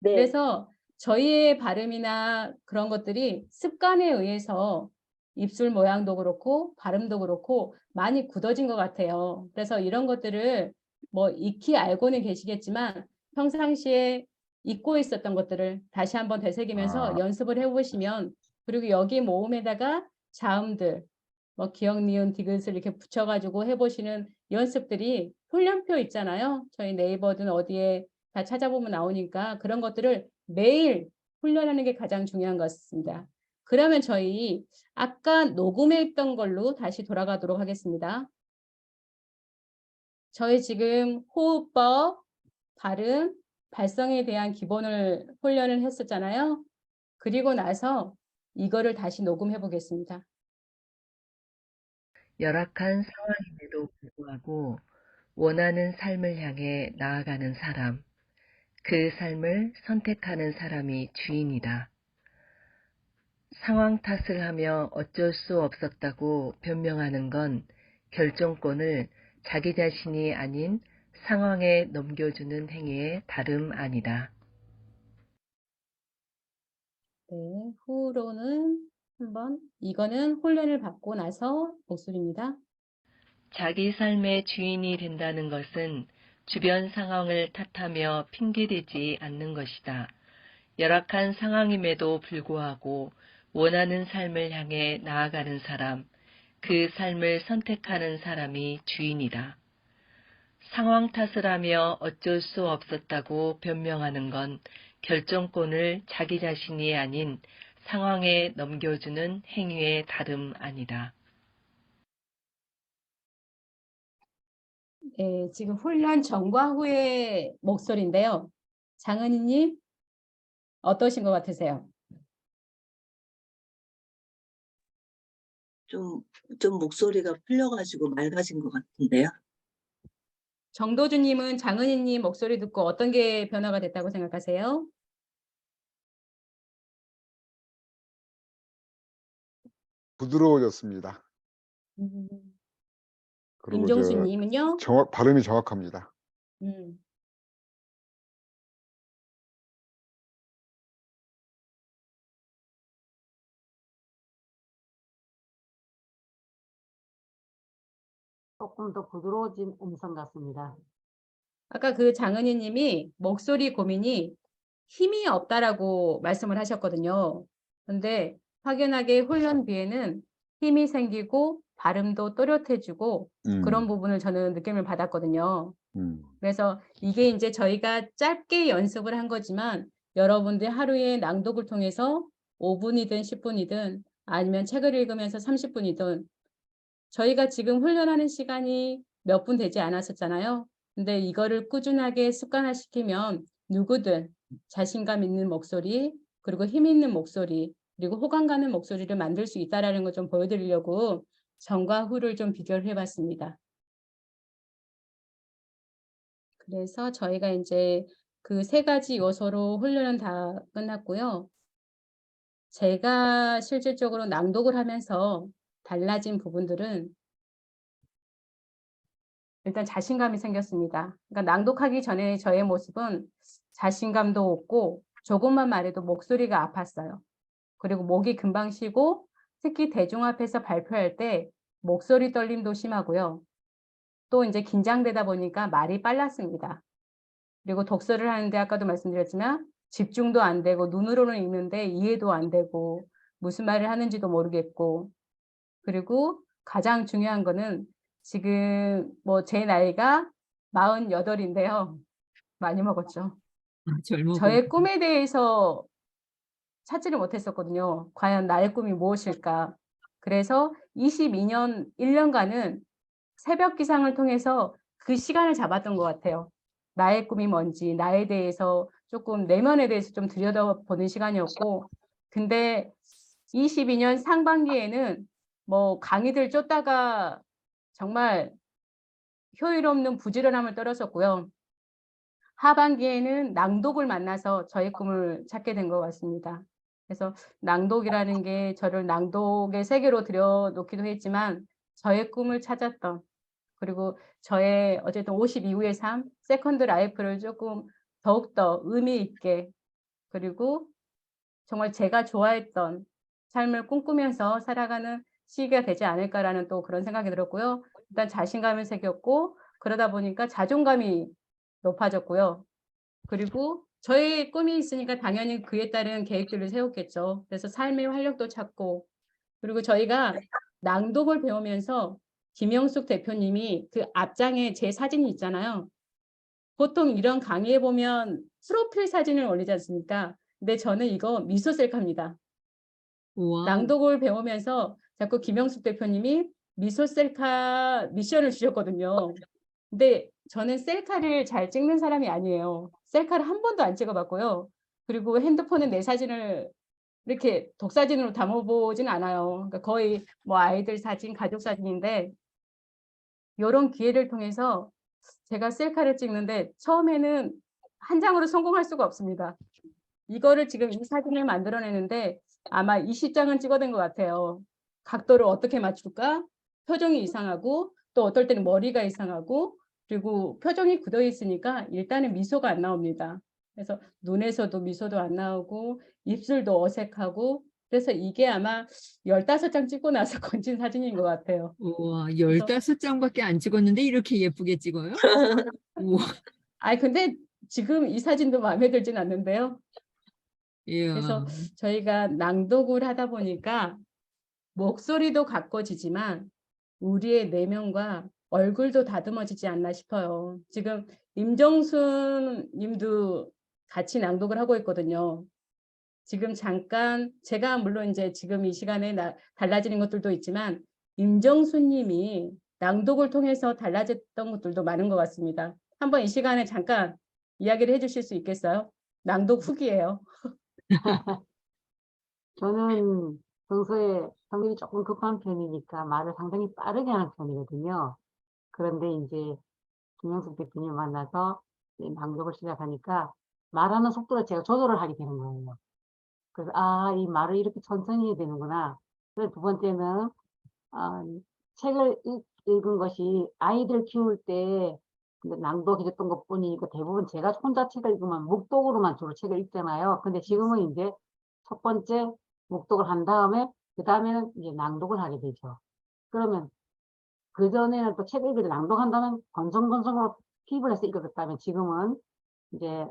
네. 그래서 저희의 발음이나 그런 것들이 습관에 의해서 입술 모양도 그렇고 발음도 그렇고 많이 굳어진 것 같아요. 그래서 이런 것들을 뭐 익히 알고는 계시겠지만 평상시에 잊고 있었던 것들을 다시 한번 되새기면서 연습을 해보시면 그리고 여기 모음에다가 자음들 뭐 기역, 니은, 디귿을 이렇게 붙여가지고 해보시는 연습들이 훈련표 있잖아요. 저희 네이버든 어디에 다 찾아보면 나오니까 그런 것들을 매일 훈련하는 게 가장 중요한 것 같습니다. 그러면 저희 아까 녹음했던 걸로 다시 돌아가도록 하겠습니다. 저희 지금 호흡법, 발음, 발성에 대한 기본을 훈련을 했었잖아요. 그리고 나서 이거를 다시 녹음해 보겠습니다. 열악한 상황임에도 불구하고 원하는 삶을 향해 나아가는 사람, 그 삶을 선택하는 사람이 주인이다. 상황 탓을 하며 어쩔 수 없었다고 변명하는 건 결정권을 자기 자신이 아닌 상황에 넘겨주는 행위에 다름 아니다. 네, 후로는 한번 이거는 훈련을 받고 나서 목소리입니다. 자기 삶의 주인이 된다는 것은 주변 상황을 탓하며 핑계대지 않는 것이다. 열악한 상황임에도 불구하고 원하는 삶을 향해 나아가는 사람, 그 삶을 선택하는 사람이 주인이다. 상황 탓을 하며 어쩔 수 없었다고 변명하는 건 결정권을 자기 자신이 아닌 상황에 넘겨주는 행위의 다름 아니다. 네, 지금 훈련 전과 후의 목소리인데요. 장은희님, 어떠신 것 같으세요? 좀 목소리가 풀려가지고 맑아진 것 같은데요. 정도주님은 장은희님 목소리 듣고 어떤 게 변화가 됐다고 생각하세요? 부드러워졌습니다. 그리고 임종수님은요? 발음이 정확합니다. 음. 조금 더 부드러워진 음성 같습니다. 아까 그 장은희님이 목소리 고민이 힘이 없다라고 말씀을 하셨거든요. 근데 확연하게 훈련 뒤에는 힘이 생기고 발음도 또렷해지고 그런 부분을 저는 느낌을 받았거든요. 그래서 이게 이제 저희가 짧게 연습을 한 거지만 여러분들 하루에 낭독을 통해서 5분이든 10분이든 아니면 책을 읽으면서 30분이든 저희가 지금 훈련하는 시간이 몇 분 되지 않았었잖아요. 근데 이거를 꾸준하게 습관화시키면 누구든 자신감 있는 목소리, 그리고 힘 있는 목소리, 그리고 호감 가는 목소리를 만들 수 있다는 걸 좀 보여드리려고 전과 후를 좀 비교를 해봤습니다. 그래서 저희가 이제 그 3가지 요소로 훈련은 다 끝났고요. 제가 실질적으로 낭독을 하면서 달라진 부분들은 일단 자신감이 생겼습니다. 그러니까 낭독하기 전에 저의 모습은 자신감도 없고 조금만 말해도 목소리가 아팠어요. 그리고 목이 금방 쉬고 특히 대중 앞에서 발표할 때 목소리 떨림도 심하고요. 또 이제 긴장되다 보니까 말이 빨랐습니다. 그리고 독서를 하는데 아까도 말씀드렸지만 집중도 안 되고 눈으로는 읽는데 이해도 안 되고 무슨 말을 하는지도 모르겠고 그리고 가장 중요한 거는 지금 뭐 제 나이가 48인데요. 많이 먹었죠. 젊어 저의 보이고. 꿈에 대해서 찾지를 못했었거든요. 과연 나의 꿈이 무엇일까? 그래서 22년 1년간은 새벽 기상을 통해서 그 시간을 잡았던 것 같아요. 나의 꿈이 뭔지, 나에 대해서 조금 내면에 대해서 좀 들여다보는 시간이었고, 근데 22년 상반기에는 뭐 강의들 쫓다가 정말 효율 없는 부지런함을 떨었었고요. 하반기에는 낭독을 만나서 저의 꿈을 찾게 된 것 같습니다. 그래서 낭독이라는 게 저를 낭독의 세계로 들여놓기도 했지만 저의 꿈을 찾았던 그리고 저의 어쨌든 50 이후의 삶, 세컨드 라이프를 조금 더욱더 의미 있게 그리고 정말 제가 좋아했던 삶을 꿈꾸면서 살아가는 시기가 되지 않을까라는 또 그런 생각이 들었고요. 일단 자신감을 새겼고 그러다 보니까 자존감이 높아졌고요. 그리고 저의 꿈이 있으니까 당연히 그에 따른 계획들을 세웠겠죠. 그래서 삶의 활력도 찾고 그리고 저희가 낭독을 배우면서 김영숙 대표님이 그 앞장에 제 사진이 있잖아요. 보통 이런 강의에 보면 프로필 사진을 올리지 않습니까? 근데 저는 이거 미소 셀카입니다. 우와. 낭독을 배우면서 자꾸 김영숙 대표님이 미소 셀카 미션을 주셨거든요. 근데 저는 셀카를 잘 찍는 사람이 아니에요. 셀카를 한 번도 안 찍어봤고요. 그리고 핸드폰에 내 사진을 이렇게 독사진으로 담아보진 않아요. 그러니까 거의 뭐 아이들 사진, 가족 사진인데 이런 기회를 통해서 제가 셀카를 찍는데 처음에는 한 장으로 성공할 수가 없습니다. 이거를 지금 이 사진을 만들어내는데 아마 20장은 찍어낸 것 같아요. 각도를 어떻게 맞출까? 표정이 이상하고 또 어떨 때는 머리가 이상하고 그리고 표정이 굳어 있으니까 일단은 미소가 안 나옵니다. 그래서 눈에서도 미소도 안 나오고 입술도 어색하고 그래서 이게 아마 15장 찍고 나서 건진 사진인 것 같아요. 우와, 그래서 15장밖에 안 찍었는데 이렇게 예쁘게 찍어요? 우와. 근데 지금 이 사진도 마음에 들진 않는데요. 그래서 이야. 저희가 낭독을 하다 보니까 목소리도 가꿔지지만 우리의 내면과 얼굴도 다듬어지지 않나 싶어요. 지금 임정순 님도 같이 낭독을 하고 있거든요. 지금 잠깐 제가 물론 이제 지금 이 시간에 달라지는 것들도 있지만 임정순 님이 낭독을 통해서 달라졌던 것들도 많은 것 같습니다. 한번 이 시간에 잠깐 이야기를 해주실 수 있겠어요? 낭독 후기예요. 저는 평소에 성격이 조금 급한 편이니까 말을 상당히 빠르게 하는 편이거든요. 그런데 이제 김영숙 대표님 만나서 이제 낭독을 시작하니까 말하는 속도를 제가 조절을 하게 되는 거예요. 그래서 이 말을 이렇게 천천히 해야 되는구나. 그래서 두 번째는 책을 읽은 것이 아이들 키울 때 낭독해줬던 것뿐이니까 대부분 제가 혼자 책을 읽으면 묵독으로만 주로 책을 읽잖아요. 근데 지금은 이제 첫 번째 묵독을 한 다음에 그 다음에는 이제 낭독을 하게 되죠. 그러면 그 전에는 또 책 읽을 때 낭독한다면 건성건성으로 킵을 해서 읽었다면 지금은 이제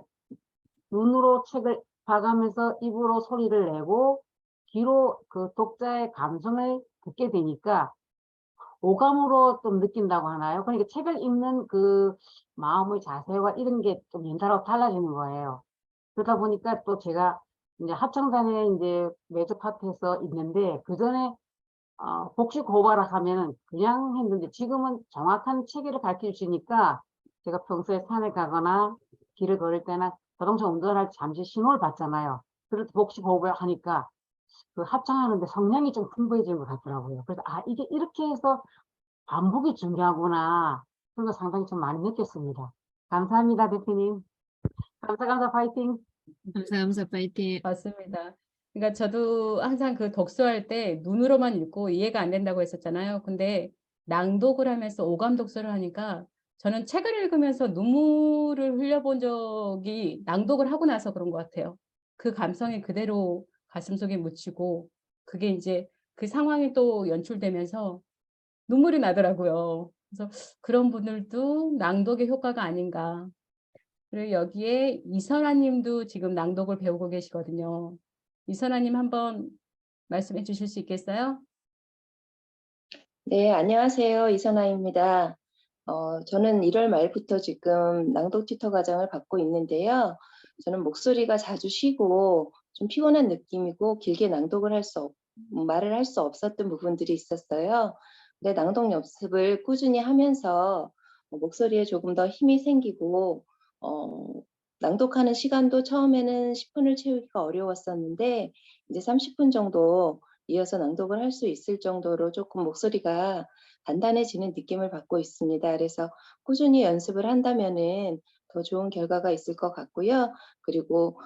눈으로 책을 봐가면서 입으로 소리를 내고 귀로 그 독자의 감성을 듣게 되니까 오감으로 좀 느낀다고 하나요? 그러니까 책을 읽는 그 마음의 자세와 이런 게 좀 옛날하고 달라지는 거예요. 그러다 보니까 또 제가 이제 합창단에 이제 매주 파트에서 있는데 그 전에 복식 고발을 하면은 그냥 했는데 지금은 정확한 체계를 가르쳐 주시니까 제가 평소에 산에 가거나 길을 걸을 때나 자동차 운전을 할 때 잠시 신호를 받잖아요. 그럴 때 복식 고발 하니까 그 합창하는데 성량이 좀 풍부해지는 것 같더라고요. 그래서 이게 이렇게 해서 반복이 중요하구나. 그런 거 상당히 좀 많이 느꼈습니다. 감사합니다, 대표님. 감사, 파이팅. 감사, 파이팅. 맞습니다. 그러니까 저도 항상 그 독서할 때 눈으로만 읽고 이해가 안 된다고 했었잖아요. 근데 낭독을 하면서 오감 독서를 하니까 저는 책을 읽으면서 눈물을 흘려본 적이 낭독을 하고 나서 그런 것 같아요. 그 감성이 그대로 가슴속에 묻히고 그게 이제 그 상황이 또 연출되면서 눈물이 나더라고요. 그래서 그런 분들도 낭독의 효과가 아닌가. 그리고 여기에 이선아 님도 지금 낭독을 배우고 계시거든요. 이선아 님 한번 말씀해 주실 수 있겠어요? 네, 안녕하세요. 이선아입니다. 저는 1월 말부터 지금 낭독 튜터 과정을 받고 있는데요. 저는 목소리가 자주 쉬고 좀 피곤한 느낌이고 길게 낭독을 말을 할 수 없었던 부분들이 있었어요. 근데 낭독 연습을 꾸준히 하면서 목소리에 조금 더 힘이 생기고 낭독하는 시간도 처음에는 10분을 채우기가 어려웠었는데 이제 30분 정도 이어서 낭독을 할 수 있을 정도로 조금 목소리가 단단해지는 느낌을 받고 있습니다. 그래서 꾸준히 연습을 한다면은 더 좋은 결과가 있을 것 같고요. 그리고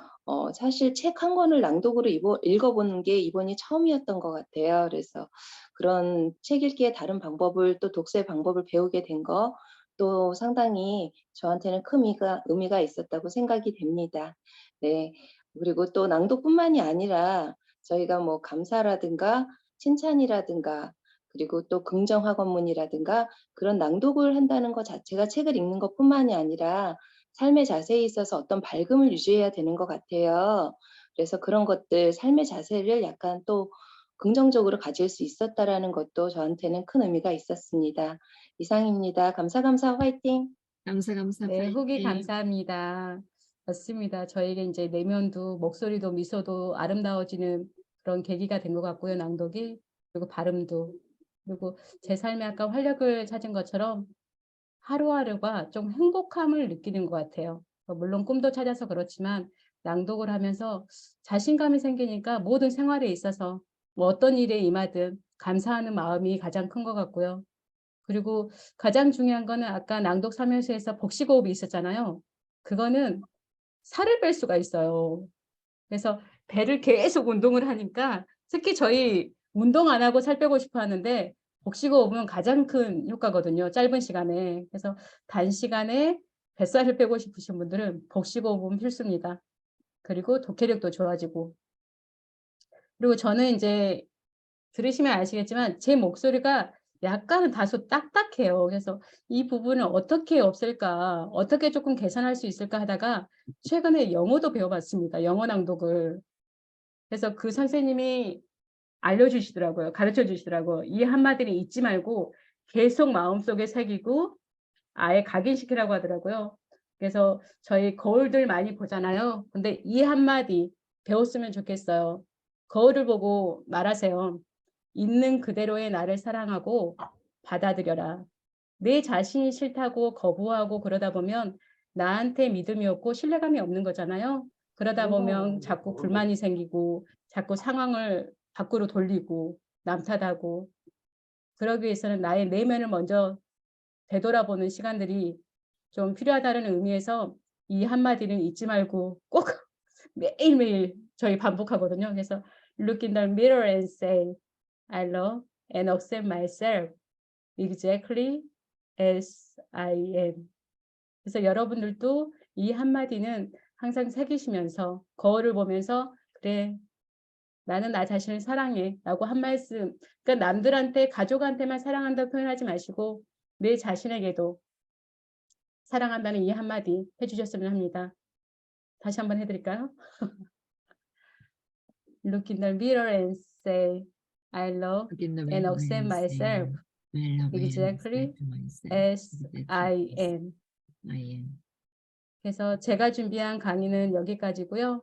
사실 책 한 권을 낭독으로 읽어보는 게 이번이 처음이었던 것 같아요. 그래서 그런 책 읽기의 다른 방법을 또 독서의 방법을 배우게 된 거 또 상당히 저한테는 큰 의미가 있었다고 생각이 됩니다. 네. 그리고 또 낭독뿐만이 아니라 저희가 뭐 감사라든가 칭찬이라든가 그리고 또 긍정 학원문이라든가 그런 낭독을 한다는 것 자체가 책을 읽는 것뿐만이 아니라 삶의 자세에 있어서 어떤 밝음을 유지해야 되는 것 같아요. 그래서 그런 것들 삶의 자세를 약간 또 긍정적으로 가질 수 있었다라는 것도 저한테는 큰 의미가 있었습니다. 이상입니다. 감사 화이팅! 감사, 네, 후기 파이팅. 감사합니다. 맞습니다. 저에게 이제 내면도 목소리도 미소도 아름다워지는 그런 계기가 된 것 같고요. 낭독이 그리고 발음도 그리고 제 삶에 아까 활력을 찾은 것처럼 하루하루가 좀 행복함을 느끼는 것 같아요. 물론 꿈도 찾아서 그렇지만 낭독을 하면서 자신감이 생기니까 모든 생활에 있어서 뭐 어떤 일에 임하든 감사하는 마음이 가장 큰 것 같고요. 그리고 가장 중요한 거는 아까 낭독 3요소에서 복식호흡이 있었잖아요. 그거는 살을 뺄 수가 있어요. 그래서 배를 계속 운동을 하니까 특히 저희 운동 안 하고 살 빼고 싶어 하는데 복식호흡은 가장 큰 효과거든요. 짧은 시간에. 그래서 단시간에 뱃살을 빼고 싶으신 분들은 복식호흡은 필수입니다. 그리고 독해력도 좋아지고. 그리고 저는 이제 들으시면 아시겠지만 제 목소리가 약간은 다소 딱딱해요. 그래서 이 부분을 어떻게 없앨까, 어떻게 조금 개선할 수 있을까 하다가 최근에 영어도 배워봤습니다. 영어 낭독을. 그래서 그 선생님이 알려주시더라고요. 가르쳐 주시더라고요. 이 한마디를 잊지 말고 계속 마음속에 새기고 아예 각인시키라고 하더라고요. 그래서 저희 거울들 많이 보잖아요. 근데 이 한마디 배웠으면 좋겠어요. 거울을 보고 말하세요. 있는 그대로의 나를 사랑하고 받아들여라. 내 자신이 싫다고 거부하고 그러다 보면 나한테 믿음이 없고 신뢰감이 없는 거잖아요. 그러다 보면 자꾸 불만이 생기고 자꾸 상황을 밖으로 돌리고 남 탓하고 그러기 위해서는 나의 내면을 먼저 되돌아보는 시간들이 좀 필요하다는 의미에서 이 한마디는 잊지 말고 꼭 매일매일 저희 반복하거든요. 그래서 look in the mirror and say I love and accept myself exactly as I am. 그래서 여러분들도 이 한마디는 항상 새기시면서 거울을 보면서 그래 나는 나 자신을 사랑해 라고 한 말씀, 그러니까 남들한테 가족한테만 사랑한다고 표현하지 마시고 내 자신에게도 사랑한다는 이 한마디 해주셨으면 합니다. 다시 한번 해드릴까요? Look in the mirror and say I love Look in the and mirror accept and say, myself I love and exactly accept myself as exactly I as am. I am. 그래서 제가 준비한 강의는 여기까지고요.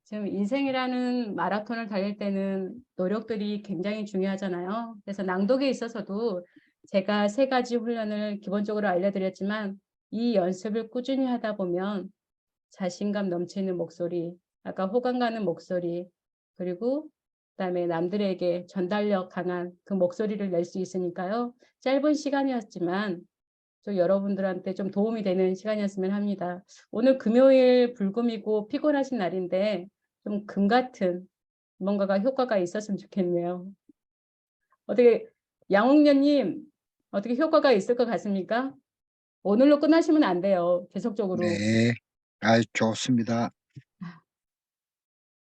지금 인생이라는 마라톤을 달릴 때는 노력들이 굉장히 중요하잖아요. 그래서 낭독에 있어서도 제가 3가지 훈련을 기본적으로 알려드렸지만 이 연습을 꾸준히 하다 보면 자신감 넘치는 목소리, 아까 호감 가는 목소리, 그리고 그다음에 남들에게 전달력 강한 그 목소리를 낼 수 있으니까요. 짧은 시간이었지만 또 여러분들한테 좀 도움이 되는 시간이었으면 합니다. 오늘 금요일 불금이고 피곤하신 날인데 좀 금 같은 뭔가가 효과가 있었으면 좋겠네요. 어떻게 양홍련님 어떻게 효과가 있을 것 같습니까? 오늘로 끝나시면 안 돼요. 계속적으로. 네. 아이, 좋습니다.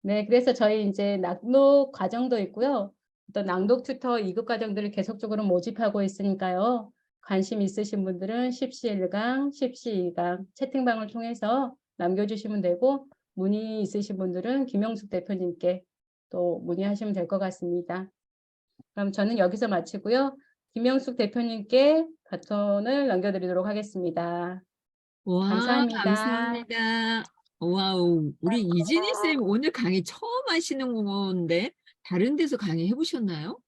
네, 그래서 저희 이제 낭독 과정도 있고요. 또 낭독 튜터 2급 과정들을 계속적으로 모집하고 있으니까요. 관심 있으신 분들은 10시 1강, 10시 2강 채팅방을 통해서 남겨주시면 되고 문의 있으신 분들은 김영숙 대표님께 또 문의하시면 될 것 같습니다. 그럼 저는 여기서 마치고요. 김영숙 대표님께 바톤을 넘겨드리도록 하겠습니다. 와, 감사합니다. 감사합니다. 와우, 우리 이진희 쌤 오늘 강의 처음 하시는 건데 다른 데서 강의 해보셨나요?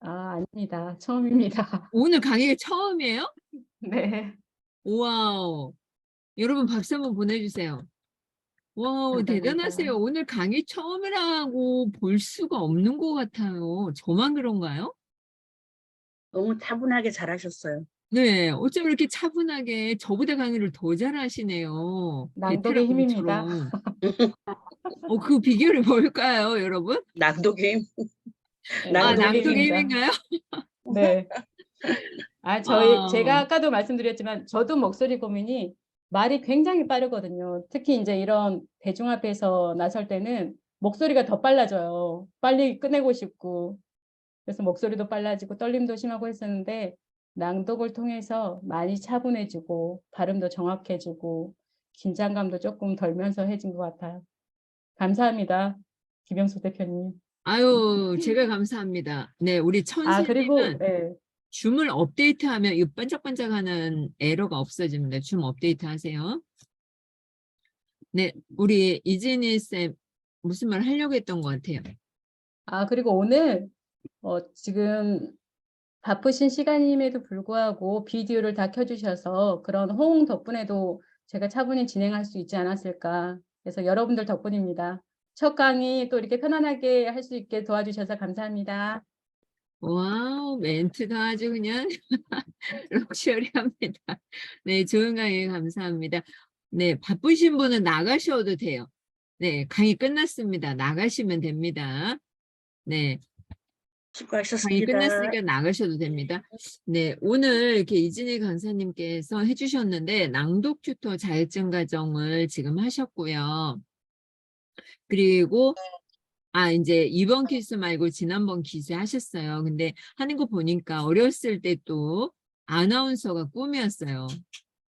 아, 아닙니다. 처음입니다. 오늘 강의가 처음이에요? 네. 와우. 여러분 박수 한번 보내주세요. 와우, 감사합니다. 대단하세요. 오늘 강의 처음이라고 볼 수가 없는 것 같아요. 저만 그런가요? 너무 차분하게 잘하셨어요. 네, 어쩜 이렇게 차분하게 저보다 강의를 더 잘하시네요. 낭독의 힘입니다. 베테랑처럼. 그 비결이 뭘까요, 여러분? 낭독의 힘. 네, 아, 낭독의 낭독의 힘입니다. 힘인가요? 네. 제가 와우. 아까도 말씀드렸지만 저도 목소리 고민이 말이 굉장히 빠르거든요. 특히 이제 이런 대중 앞에서 나설 때는 목소리가 더 빨라져요. 빨리 끝내고 싶고. 그래서 목소리도 빨라지고 떨림도 심하고 했었는데 낭독을 통해서 많이 차분해지고 발음도 정확해지고 긴장감도 조금 덜면서 해진 것 같아요. 감사합니다. 김영숙 대표님. 아유, 제가 감사합니다. 네, 우리 그리고 천세님은 네. 줌을 업데이트하면 이 반짝반짝하는 에러가 없어집니다. 줌 업데이트 하세요. 네, 우리 이진희 쌤 무슨 말 하려고 했던 것 같아요. 그리고 오늘 지금 바쁘신 시간임에도 불구하고 비디오를 다 켜주셔서 그런 호응 덕분에도 제가 차분히 진행할 수 있지 않았을까. 그래서 여러분들 덕분입니다. 첫 강의 또 이렇게 편안하게 할 수 있게 도와주셔서 감사합니다. 와우, 멘트가 아주 그냥 럭셔리합니다. 네, 좋은 강의 감사합니다. 네, 바쁘신 분은 나가셔도 돼요. 네, 강의 끝났습니다. 나가시면 됩니다. 네. 강의 수고하셨습니다. 끝났으니까 나가셔도 됩니다. 네, 오늘 이렇게 이진희 강사님께서 해주셨는데 낭독 튜터 자격증 과정을 지금 하셨고요. 그리고 이제 이번 퀴즈 말고 지난번 퀴즈 하셨어요. 근데 하는 거 보니까 어렸을 때 또 아나운서가 꿈이었어요.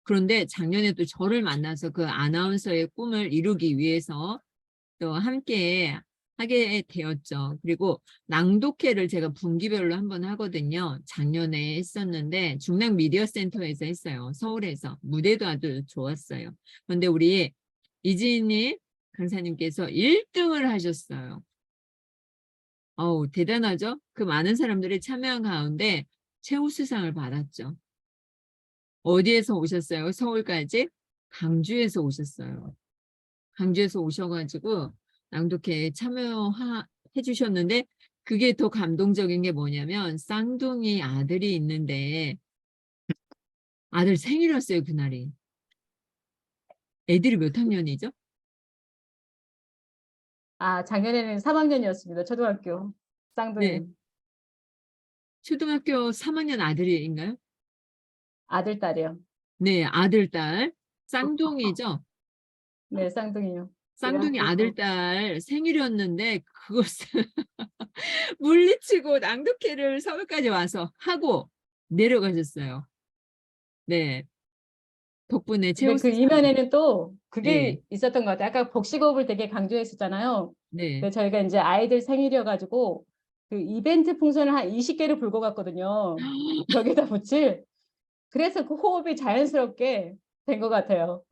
그런데 작년에 또 저를 만나서 그 아나운서의 꿈을 이루기 위해서 또 함께 하게 되었죠. 그리고 낭독회를 제가 분기별로 한번 하거든요. 작년에 했었는데 중랑 미디어 센터에서 했어요. 서울에서. 무대도 아주 좋았어요. 그런데 우리 이지니 강사님께서 1등을 하셨어요. 어우, 대단하죠? 그 많은 사람들이 참여한 가운데 최우수상을 받았죠. 어디에서 오셨어요? 서울까지? 강주에서 오셨어요. 강주에서 오셔가지고 낭독회에 참여해 주셨는데 그게 더 감동적인 게 뭐냐면 쌍둥이 아들이 있는데 아들 생일이었어요, 그날이. 애들이 몇 학년이죠? 아, 작년에는 3학년이었습니다. 초등학교 쌍둥이. 네. 초등학교 3학년 아들인가요? 아들, 딸이요. 네, 아들, 딸. 쌍둥이죠? 네, 쌍둥이요. 쌍둥이 아들, 딸 생일이었는데 그것을 물리치고 낭독회를 서울까지 와서 하고 내려가셨어요. 네. 덕분에 근데 그 최우수상. 이면에는 또 그게 네. 있었던 것 같아요. 아까 복식호흡을 되게 강조했었잖아요. 네. 근데 저희가 이제 아이들 생일이어가지고 그 이벤트 풍선을 한 20개를 불고 갔거든요. 벽에다 붙일. 그래서 그 호흡이 자연스럽게 된 것 같아요.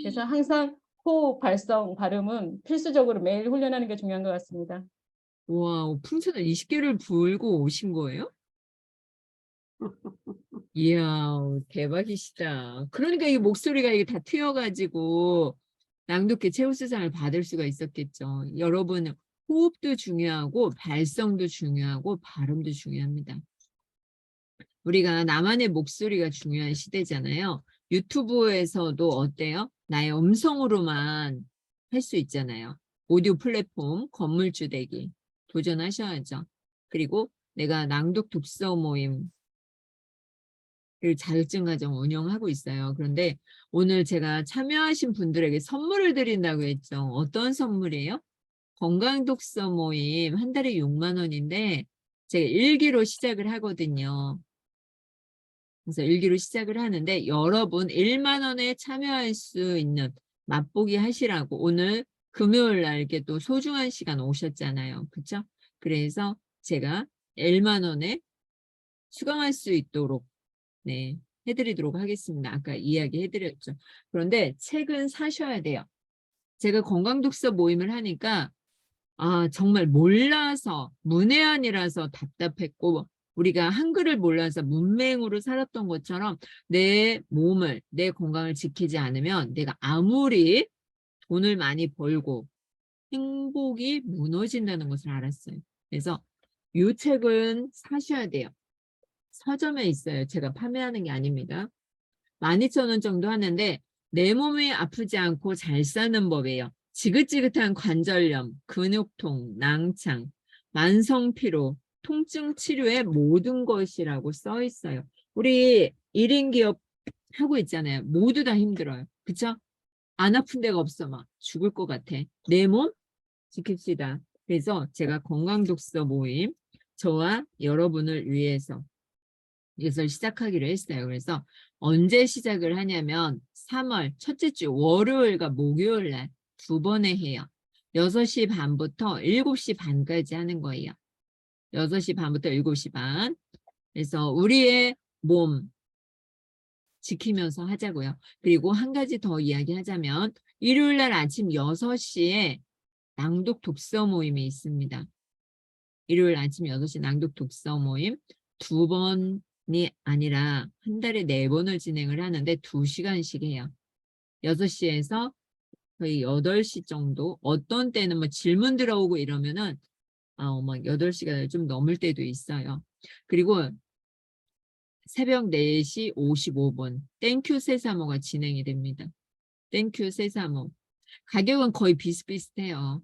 그래서 항상 호흡, 발성, 발음은 필수적으로 매일 훈련하는 게 중요한 것 같습니다. 와, 풍선을 20개를 불고 오신 거예요? 이야, 대박이시다. 그러니까 이 목소리가 이게 다 트여가지고 낭독회 최우수상을 받을 수가 있었겠죠. 여러분, 호흡도 중요하고 발성도 중요하고 발음도 중요합니다. 우리가 나만의 목소리가 중요한 시대잖아요. 유튜브에서도 어때요? 나의 음성으로만 할 수 있잖아요. 오디오 플랫폼, 건물주 되기 도전하셔야죠. 그리고 내가 낭독 독서 모임 자격증 과정 운영하고 있어요. 그런데 오늘 제가 참여하신 분들에게 선물을 드린다고 했죠. 어떤 선물이에요? 건강 독서 모임 한 달에 6만 원인데 제가 일기로 시작을 하거든요. 그래서 일기로 시작을 하는데 여러분 1만 원에 참여할 수 있는 맛보기 하시라고 오늘 금요일 날 이렇게 또 소중한 시간 오셨잖아요. 그렇죠? 그래서 제가 1만 원에 수강할 수 있도록 네, 해드리도록 하겠습니다. 아까 이야기해드렸죠. 그런데 책은 사셔야 돼요. 제가 건강독서 모임을 하니까 정말 몰라서 문외한이라서 답답했고 우리가 한글을 몰라서 문맹으로 살았던 것처럼 내 몸을 내 건강을 지키지 않으면 내가 아무리 돈을 많이 벌고 행복이 무너진다는 것을 알았어요. 그래서 이 책은 사셔야 돼요. 서점에 있어요. 제가 판매하는 게 아닙니다. 12,000원 정도 하는데 내 몸이 아프지 않고 잘 사는 법이에요. 지긋지긋한 관절염, 근육통, 낭창, 만성피로, 통증 치료의 모든 것이라고 써 있어요. 우리 1인 기업 하고 있잖아요. 모두 다 힘들어요. 그쵸? 안 아픈 데가 없어. 막 죽을 것 같아. 내 몸 지킵시다. 그래서 제가 건강독서 모임 저와 여러분을 위해서 이것을 시작하기로 했어요. 그래서 언제 시작을 하냐면 3월 첫째 주 월요일과 목요일 날 2번에 해요. 6시 반부터 7시 반까지 하는 거예요. 6시 반부터 7시 반. 그래서 우리의 몸 지키면서 하자고요. 그리고 한 가지 더 이야기하자면 일요일 날 아침 6시에 낭독 독서 모임이 있습니다. 일요일 아침 6시 낭독 독서 모임 2번이 아니라 한 달에 4번을 진행을 하는데 2시간씩 해요. 6시에서 거의 8시 정도 어떤 때는 뭐 질문 들어오고 이러면은 막 8시간을 좀 넘을 때도 있어요. 그리고 새벽 4시 55분 땡큐 세사모가 진행이 됩니다. 땡큐 세사모. 가격은 거의 비슷비슷해요.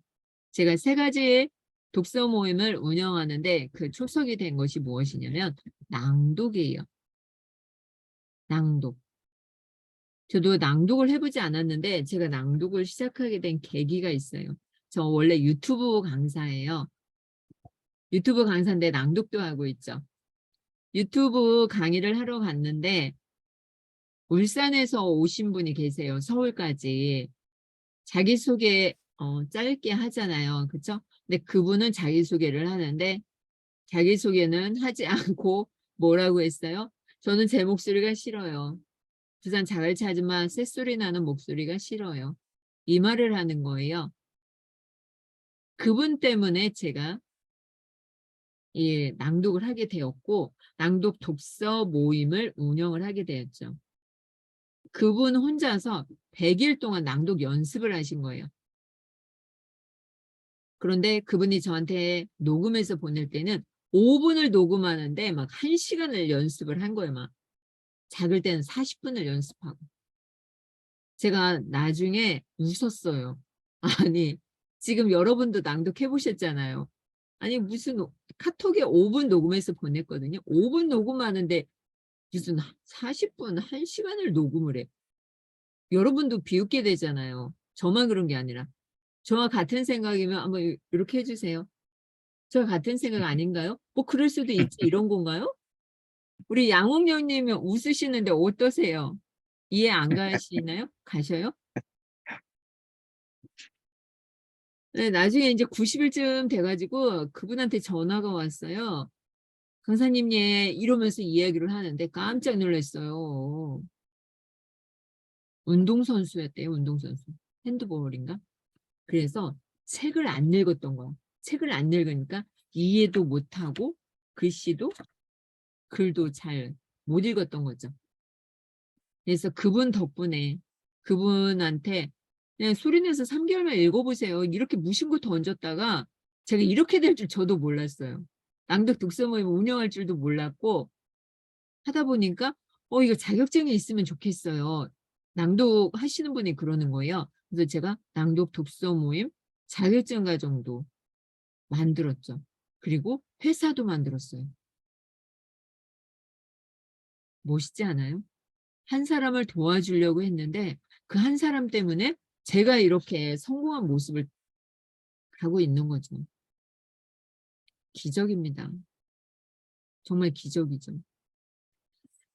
제가 3가지 독서 모임을 운영하는데 그 출석이 된 것이 무엇이냐면 낭독이에요. 낭독. 저도 낭독을 해보지 않았는데 제가 낭독을 시작하게 된 계기가 있어요. 저 원래 유튜브 강사예요. 유튜브 강사인데 낭독도 하고 있죠. 유튜브 강의를 하러 갔는데 울산에서 오신 분이 계세요. 서울까지. 자기소개 짧게 하잖아요. 그쵸? 근데 그분은 자기소개를 하는데 자기소개는 하지 않고 뭐라고 했어요? 저는 제 목소리가 싫어요. 부산 자갈치 아줌마 쇳소리 나는 목소리가 싫어요. 이 말을 하는 거예요. 그분 때문에 제가 이 낭독을 하게 되었고 낭독 독서 모임을 운영을 하게 되었죠. 그분 혼자서 100일 동안 낭독 연습을 하신 거예요. 그런데 그분이 저한테 녹음해서 보낼 때는 5분을 녹음하는데 막 1시간을 연습을 한 거예요. 막 작을 때는 40분을 연습하고. 제가 나중에 웃었어요. 아니 지금 여러분도 낭독해 보셨잖아요. 아니 무슨 카톡에 5분 녹음해서 보냈거든요. 5분 녹음하는데 무슨 40분, 1시간을 녹음을 해. 여러분도 비웃게 되잖아요. 저만 그런 게 아니라. 저와 같은 생각이면 한번 이렇게 해주세요. 저와 같은 생각 아닌가요? 뭐 그럴 수도 있지 이런 건가요? 우리 양홍영님은 웃으시는데 어떠세요? 이해 안 가시나요? 가셔요? 네, 나중에 이제 90일쯤 돼가지고 그분한테 전화가 왔어요. 강사님, 예, 이러면서 이야기를 하는데 깜짝 놀랐어요. 운동선수였대요, 운동선수. 핸드볼인가? 그래서 책을 안 읽었던 거야. 책을 안 읽으니까 이해도 못하고 글씨도 글도 잘 못 읽었던 거죠. 그래서 그분 덕분에 그분한테 그냥 소리내서 3개월만 읽어보세요. 이렇게 무심코 던졌다가 제가 이렇게 될 줄 저도 몰랐어요. 낭독 독서 모임 운영할 줄도 몰랐고 하다 보니까 이거 자격증이 있으면 좋겠어요. 낭독 하시는 분이 그러는 거예요. 그래서 제가 낭독 독서 모임 자격증 과정도 만들었죠. 그리고 회사도 만들었어요. 멋있지 않아요? 한 사람을 도와주려고 했는데 그 한 사람 때문에 제가 이렇게 성공한 모습을 가고 있는 거죠. 기적입니다. 정말 기적이죠.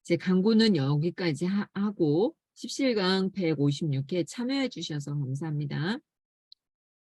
제 광고는 여기까지 하고 17강 156회 참여해 주셔서 감사합니다.